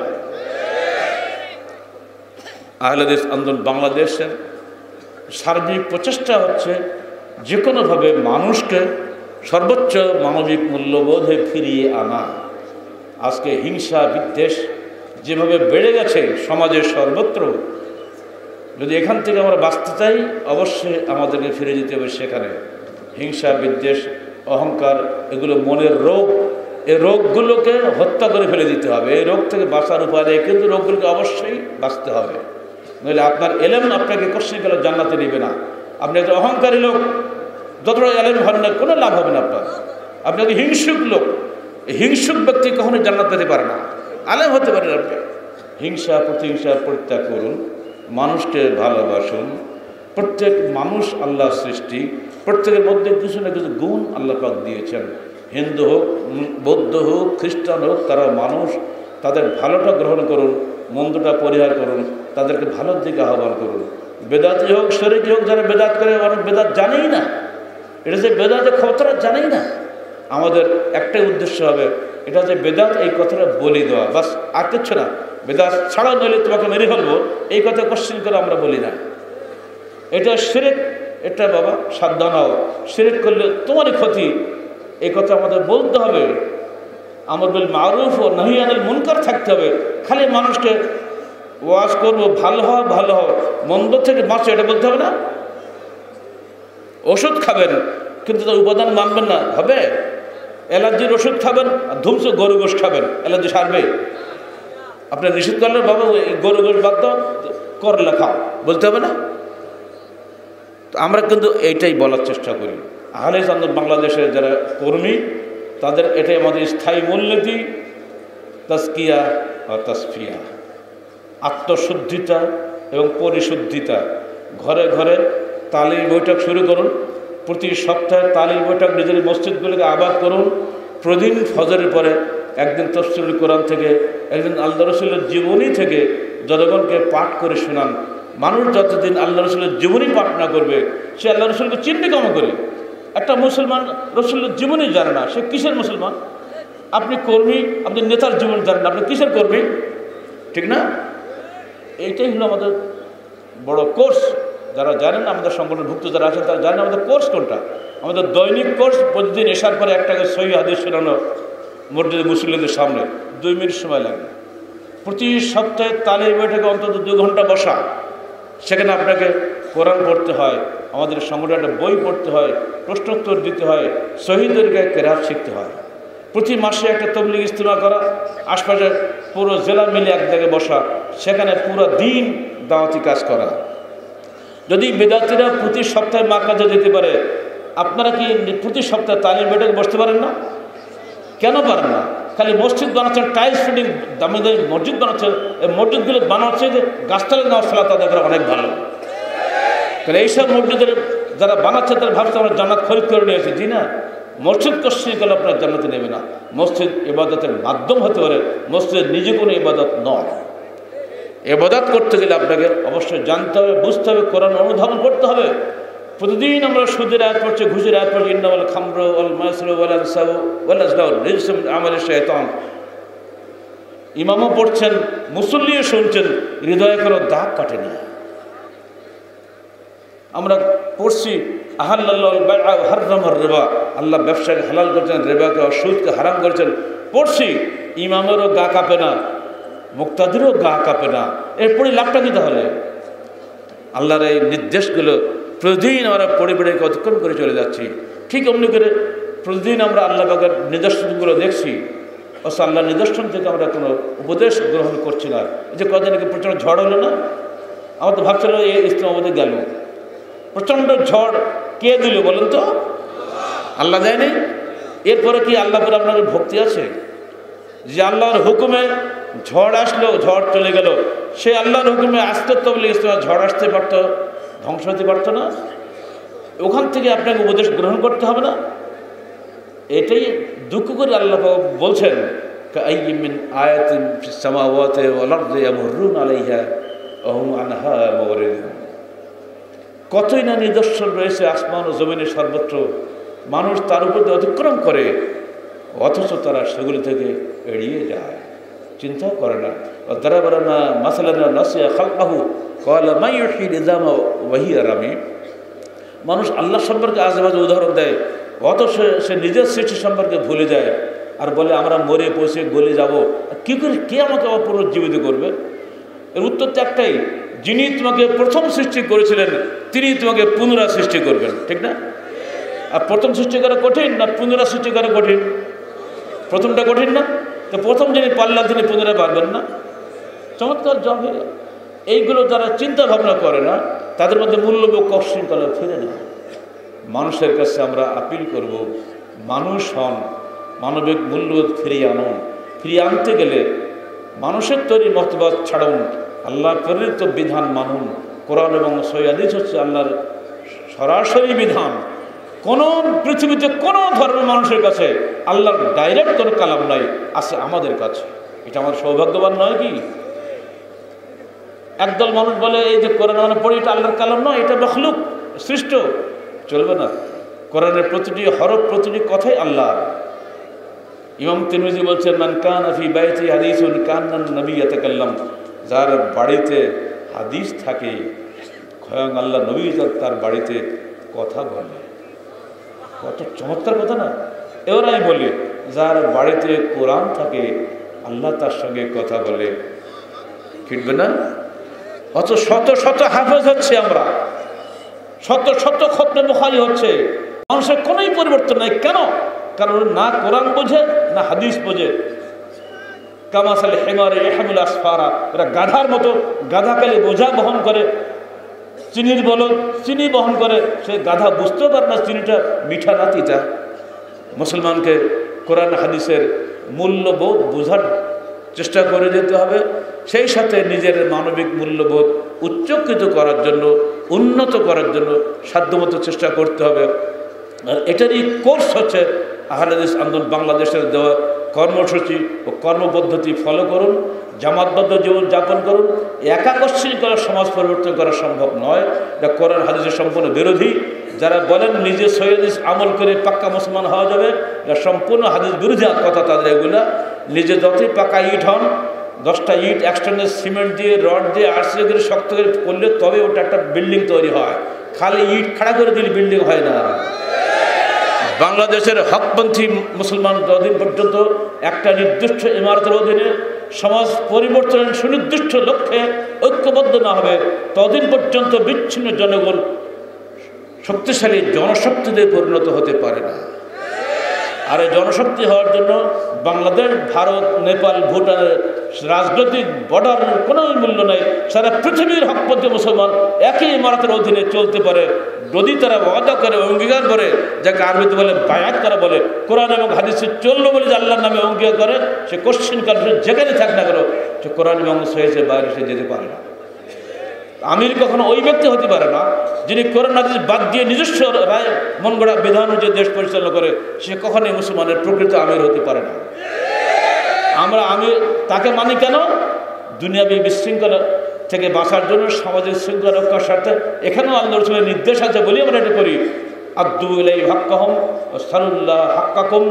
আহলে হাদিস আন্দোলন বাংলাদেশের সার্বিক প্রচেষ্টা হচ্ছে যে কোনোভাবে মানুষকে সর্বোচ্চ মানবিক মূল্যবোধে ফিরিয়ে আনা। আজকে হিংসা বিদ্বেষ যেভাবে বেড়ে গেছে সমাজের সর্বত্র, যদি এখান থেকে আমরা বাঁচতে চাই অবশ্যই আমাদেরকে ফিরে যেতে হবে সেখানে। হিংসা বিদ্বেষ অহংকার এগুলো মনের রোগ, এই রোগগুলোকে হত্যা করে ফেলে দিতে হবে। এই রোগ থেকে বাঁচার উপায় নেই, কিন্তু রোগগুলোকে অবশ্যই বাঁচতে হবে, নইলে আপনার এলেম আপনাকে কষ্ট গেলে জান্নাতে নেবে না। আপনি একটা অহংকারী লোক, যতটা এলেম হন না কোনো লাভ হবে না আপনার। আপনি একটা হিংসুক লোক, হিংসুক ব্যক্তি কখনো জান্নাত পেতে পারে না, আলেম হতে পারে না। আপনি হিংসা প্রতিহিংসা পরিত্যাগ করুন, মানুষকে ভালোবাসুন। প্রত্যেক মানুষ আল্লাহর সৃষ্টি, প্রত্যেকের মধ্যে কিছু না কিছু গুণ আল্লাহ পাক দিয়েছেন। হিন্দু হোক, বৌদ্ধ হোক, খ্রিস্টান হোক, তারা মানুষ। তাদের ভালোটা গ্রহণ করুন, মন্দটা পরিহার করুন, তাদেরকে ভালোর দিকে আহ্বান করুন। বেদাতি হোক, শরীকি হোক, যারা বেদাত করে, অনেক বেদাত জানেই না, এটা যে বেদাতের কথাটা জানেই না। আমাদের একটাই উদ্দেশ্য হবে, এটা যে বেদাত এই কথাটা বলি দেওয়া, বাস, আর কিচ্ছু না। বেদাত ছাড়া নইলে তোমাকে মেরে ফেলবো, এই কথা কোশ্চিন করে আমরা বলি না। এটা শিরক, এটা বাবা সাবধান হও, শিরক করলে তোমারই ক্ষতি, এই কথা আমাদের বলতে হবে। আমর বিল মারুফ ও নাহি আনিল মুনকার থাকতে হবে। খালি মানুষকে ওয়াজ করবো ভালো হও ভালো হও, মন্দ থেকে বাঁচো, এটা বলতে হবে না। ওষুধ খাবেন কিন্তু তার উপাদান মানবেন না, হবে? অ্যালার্জির ওষুধ খাবেন আর ধুমসে গরু গোশ খাবেন, অ্যালার্জি সারবে? আপনার নিষেধ করলে বাবা গরু গোশ বাদ দাও, করলা খাও, বলতে হবে না? তো আমরা কিন্তু এইটাই বলার চেষ্টা করি। আহলে হাদিস আন্দোলন বাংলাদেশের যারা কর্মী, তাদের এটাই আমাদের স্থায়ী মূলনীতি, তাজকিয়া আর তাসফিয়া, আত্মশুদ্ধিতা এবং পরিশুদ্ধিতা। ঘরে ঘরে তালিম বৈঠক শুরু করুন, প্রতি সপ্তাহে তালিম বৈঠক নিজের মসজিদগুলোকে আবাদ করুন। প্রতিদিন ফজরের পরে একদিন তাফসীরুল কোরআন থেকে, একদিন আল্লাহ রসুলের জীবনী থেকে জনগণকে পাঠ করে শোনান। মানুষ যতদিন আল্লাহ রসুলের জীবনী পাঠ না করবে, সে আল্লাহ রসুলকে চিনবে কেমন করে? একটা মুসলমান রসুলের জীবনী জানে না, সে কিসের মুসলমান? আপনি কর্মী, আপনি নেতার জীবন জানেন না, আপনি কিসের কর্মী? ঠিক না? এইটাই হলো আমাদের বড় কোর্স। যারা জানেন, আমাদের সংগঠনভুক্ত যারা আছেন তারা জানেন আমাদের কোর্স কোনটা। আমাদের দৈনিক কোর্স প্রতিদিন এসার পরে একটাকে সহিহ হাদিস শোনানো মসজিদে মুসল্লিদের সামনে 2 মিনিট সময় লাগে। প্রতি সপ্তাহে তালিম বৈঠকে অন্তত 2 ঘন্টা বসা, সেখানে আপনাকে কোরআন পড়তে হয়, আমাদের সংগঠনে একটা বই পড়তে হয়, প্রশ্নোত্তর দিতে হয়, শহীদদেরকে কেরাত শিখতে হয়। প্রতি মাসে একটা তবলিগ ইজতিমা করা, আশপাশে পুরো জেলা মিলে এক জায়গায় বসা, সেখানে পুরো দিন দাওয়াতি কাজ করা। যদি বেদাতিরা প্রতি সপ্তাহে মা কাজে যেতে পারে, আপনারা কি প্রতি সপ্তাহে তালিম বৈঠকে বসতে পারেন না? কেন পারেন না? খালি মসজিদ বানাচ্ছেন, টাইলস ফিটিং দামি দামি মসজিদ বানাচ্ছেন, এই মসজিদগুলো বানাচ্ছে যে গাছতলা নেওয়া সালাত আদায় করা অনেক ভালো। কারণ এইসব মসজিদের যারা বানাচ্ছে তারা ভাবছে আমরা জান্নাত খরিদ করে নিয়েছি। জি না, মসজিদ কষ্টি গেলে আপনার জান্নাতে নেবে না। মসজিদ ইবাদতের মাধ্যম হতে পারে, মসজিদের নিজে কোনো ইবাদত নয়। ইবাদত করতে গেলে আপনাকে অবশ্যই জানতে হবে, বুঝতে হবে, কোরআন অনুধাবন করতে হবে। প্রতিদিন আমরা সুদের আয়াত পড়ছি, ঘুষের আয়াত পড়ছি, ইন্নামাল খামরু ওয়াল মাইসিরু ওয়াল আনসাবু ওয়াল আজলামু রিজসুম মিন আমালিশ শাইতান। ইমামও পড়ছেন, মুসল্লিও শুনছেন, হৃদয়ে কোনো দাগ কাটেনি। আমরা পড়ছি আহাল্লাল্লাহুল বাইআ ওয়া হাররামার রিবা, আল্লাহ ব্যবসাকে হালাল করেছেন, রিবাকে আর সুদকে হারাম করেছেন। পড়ছি, ইমামেরও গা কাঁপে না, মুক্তাদিরও গা কাঁপে না। এরপরে লাভটা কি তাহলে? আল্লাহর এই নির্দেশগুলো প্রতিদিন আমরা পরিবারকে অতিক্রম করে চলে যাচ্ছি। ঠিক অমনি করে প্রতিদিন আমরা আল্লাহ পাকের নিদর্শনগুলো দেখছি, অথচ আল্লাহর নিদর্শন থেকে আমরা কোনো উপদেশ গ্রহণ করছি না। এই যে কদিন আগে প্রচণ্ড ঝড় হলো না, আমার তো ভাবছিল এই ইসলামাবাদে গেল। প্রচণ্ড ঝড় কে দিল বলেন তো? আল্লাহ দেয়নি? এরপরে কি আল্লাহ পরে আপনাদের ভক্তি আছে? যে আল্লাহর হুকুমে ঝড় আসলো, ঝড় চলে গেল, সে আল্লাহর হুকুমে আসতে তো বলে ঝড় আসতে পারতো, ধ্বংস হতে পারতো না? ওখান থেকে আপনাকে উপদেশ গ্রহণ করতে হবে না? এটাই দুঃখ করে আল্লাহ বলছেন, কাআইয়্যিমিন আয়াতিন ফিস সামাওয়াতি ওয়াল আরদি ইয়ামুররুনা আলাইহা ওয়া হুম আনহা মুরিদুন। কতই না নিদর্শন রয়েছে আসমান ও জমিনে সর্বত্র, মানুষ তার উপর দিয়ে অতিক্রম করে, অথচ তারা সেগুলি থেকে এড়িয়ে যায়, চিন্তাও করে না। দারাবানা মাসালানা নাসিয়া খালকাহু ক্বালা মান ইউহয়িল ইযামা ওয়া হিয়া রামীম। মানুষ আল্লাহ সম্পর্কে আজেবাজে উদাহরণ দেয়, অথচ সে নিজের সৃষ্টি সম্পর্কে ভুলে যায় আর বলে আমরা মরে পৌঁছে গলে যাব। কী করে, কে আমাকে পুনর্জীবিত করবে? এর উত্তর তো একটাই, যিনি তোমাকে প্রথম সৃষ্টি করেছিলেন তিনি তোমাকে পুনরায় সৃষ্টি করবেন, ঠিক না? আর প্রথম সৃষ্টি করা কঠিন না পুনরায় সৃষ্টি করা কঠিন? প্রথমটা কঠিন না? তো প্রথম যিনি পারলেন তিনি পুনরায় পারবেন না? চমৎকার জব হয়ে গেল। এইগুলো যারা চিন্তা ভাবনা করে না, তাদের মধ্যে মূল্যবোধ কশৃঙ্খলা ফিরে না। মানুষের কাছে আমরা আপিল করব, মানুষ হন, মানবিক মূল্যবোধ ফিরিয়ে আনুন। ফিরিয়ে আনতে গেলে মানুষের তৈরি মতবাদ ছাড়ুন, আল্লাহ প্রেরিত বিধান মানুন। কোরআন এবং সহিহ হাদিস হচ্ছে আল্লাহর সরাসরি বিধান। কোনো পৃথিবীতে কোনো ধর্মের মানুষের কাছে আল্লাহর ডাইরেক্ট কোনো কালাম নাই, আছে আমাদের কাছে। এটা আমার সৌভাগ্যবান নয় কি? একদল মানুষ বলে এই যে কোরআন মানে পড়ি, এটা আল্লাহর কালাম নয়, এটা মখলুক, সৃষ্ট। চলবে না। কোরআনের প্রতিটি হরফ, প্রতিটি কথাই আল্লাহ। ইমাম তিরমিজি বলছেন, মান কানা ফি বাইতি হাদিসুন কান্না নবী ইয়াতাকাল্লাম। যার বাড়িতে হাদিস থাকে, স্বয়ং আল্লাহ নবী তার বাড়িতে কথা বলে। কত চমৎকার কথা না? এবার আমি বলি, যার বাড়িতে কোরআন থাকে আল্লাহ তার সঙ্গে কথা বলে, ফিরবে না? অত শত শত হাফেজ হচ্ছে আমরা, শত শত খতমে বুখারী হচ্ছে, মানুষের কোনোই পরিবর্তন নাই। কেন? কারণ না কোরআন বোঝে না হাদিস বোঝে। কামাসাল হিমারে ইয়াহমিল আসফারা, এরা গাধার মতো গাধাকালে বোঝা বহন করে, চিনির বলদ চিনি বহন করে, সে গাধা বুঝতেও পারে না চিনিটা মিঠা না তিতা। মুসলমানকে কোরআন হাদিসের মূল্যবোধ বোঝার চেষ্টা করে যেতে হবে, সেই সাথে নিজের মানবিক মূল্যবোধ উচ্চকিত করার জন্য, উন্নত করার জন্য সাধ্যমতো চেষ্টা করতে হবে। আর এটারই কোর্স হচ্ছে আহলে হাদিস আন্দোলন বাংলাদেশের দেওয়া কর্মসূচি ও কর্মপদ্ধতি ফলো করুন, জামাতবদ্ধ জীবন যাপন করুন। একাকশ্রী করা সমাজ পরিবর্তন করা সম্ভব নয়, এটা কোরআন হাদিসের সম্পূর্ণ বিরোধী। যারা বলেন নিজে সহিহ হাদিস আমল করে পাক্কা মুসলমান হওয়া যাবে, এটা সম্পূর্ণ হাদিস বিরোধী কথা তাদের। এগুলা নিজে যতই পাকা ইট হন, 10টা ইট একসঙ্গে সিমেন্ট দিয়ে রড দিয়ে আরসিসি করে শক্ত করে করলে তবে ওটা একটা বিল্ডিং তৈরি হয়, খালি ইট খাড়া করে দিলে বিল্ডিং হয় না। বাংলাদেশের হকপন্থী মুসলমান যতদিন পর্যন্ত একটা নির্দিষ্ট ইমারতের অধীনে সমাজ পরিবর্তনের সুনির্দিষ্ট লক্ষ্যে ঐক্যবদ্ধ না হবে, ততদিন পর্যন্ত বিচ্ছিন্ন জনগণ শক্তিশালী জনশক্তিতে পরিণত হতে পারে না। আর এই জনশক্তি হওয়ার জন্য বাংলাদেশ, ভারত, নেপাল, ভুটানের রাজনৈতিক বর্ডারের কোনো মূল্য নেই। সারা পৃথিবীর হকপন্থী মুসলমান একই ইমারতের অধীনে চলতে পারে যদি তারা ওয়াদা করে, অঙ্গীকার করে, যাকে আরবিতে বলে বায়াত করা বলে। কোরআন এবং হাদিসে চললো বলে যে আল্লাহর নামে অঙ্গীকার করে, সে কোশ্চিন কাল যেখানে থাক না কেন, সে কোরআন এবং সহিদের বাইরে সে যেতে পারে না। আমির কখনো ওই ব্যক্তি হতে পারে না যিনি কোরআন হাদিস বাদ দিয়ে নিজস্ব রায় মন গড়া বিধান অনুযায়ী দেশ পরিচালনা করে, সে কখনোই মুসলমানের প্রকৃত আমির হতে পারে না। আমরা আমির তাকে মানি কেন? দুনিয়াবী বিশৃঙ্খলা থেকে বাঁচার জন্য, সামাজিক শৃঙ্খলা রক্ষার স্বার্থে। এখানেও আল্লাহ রাসূলের নির্দেশ আছে বলি আমরা এটা করি, আদ্দু ইলাইহি হাক্কাহুম ওয়াসআলুল্লাহ হাক্কাকুম,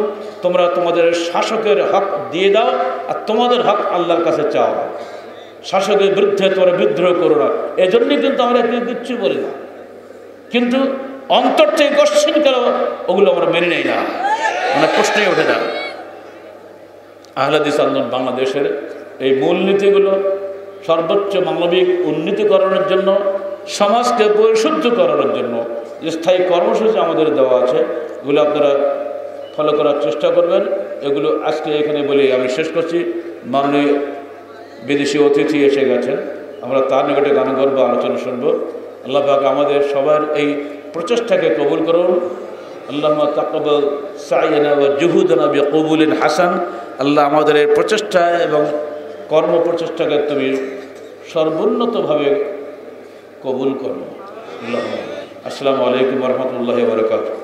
তোমরা তোমাদের শাসকের হক দিয়ে দাও আর তোমাদের হক আল্লাহর কাছে চাও। শাসকের বিরুদ্ধে তোমরা বিদ্রোহ করো না। এজন্যই কিন্তু আমরা কিচ্ছু বলি না, কিন্তু অন্তর থেকে কোশ্চিন কেন ওগুলো আমরা মেনে নেই না, মানে প্রশ্নই ওঠে না। আহলে হাদিস আন্দোলন বাংলাদেশের এই মূলনীতিগুলো সর্বোচ্চ মানবিক উন্নতিকরণের জন্য, সমাজকে পরিশুদ্ধ করানোর জন্য স্থায়ী কর্মসূচি আমাদের দেওয়া আছে, এগুলো আপনারা ফলো করার চেষ্টা করবেন। এগুলো আজকে এখানে বলে আমি শেষ করছি। মাননীয় বিদেশি অতিথি এসে গেছেন, আমরা তার নিকটে গান করব, আলোচনা শুনব। আল্লাহ পাক আমাদের সবার এই প্রচেষ্টাকে কবুল করুন। আল্লাহুম্মা তাকাব্বাল সাইয়ানা ওয়া জুহুদানা বিকবুলিন হাসান। আল্লাহ আমাদের এই প্রচেষ্টা এবং কর্ম প্রচেষ্টাকে তুমি সর্বোন্নতভাবে কবুল করো। আসসালামু আলাইকুম ওয়া রাহমাতুল্লাহি ওয়া বারাকাতুহু।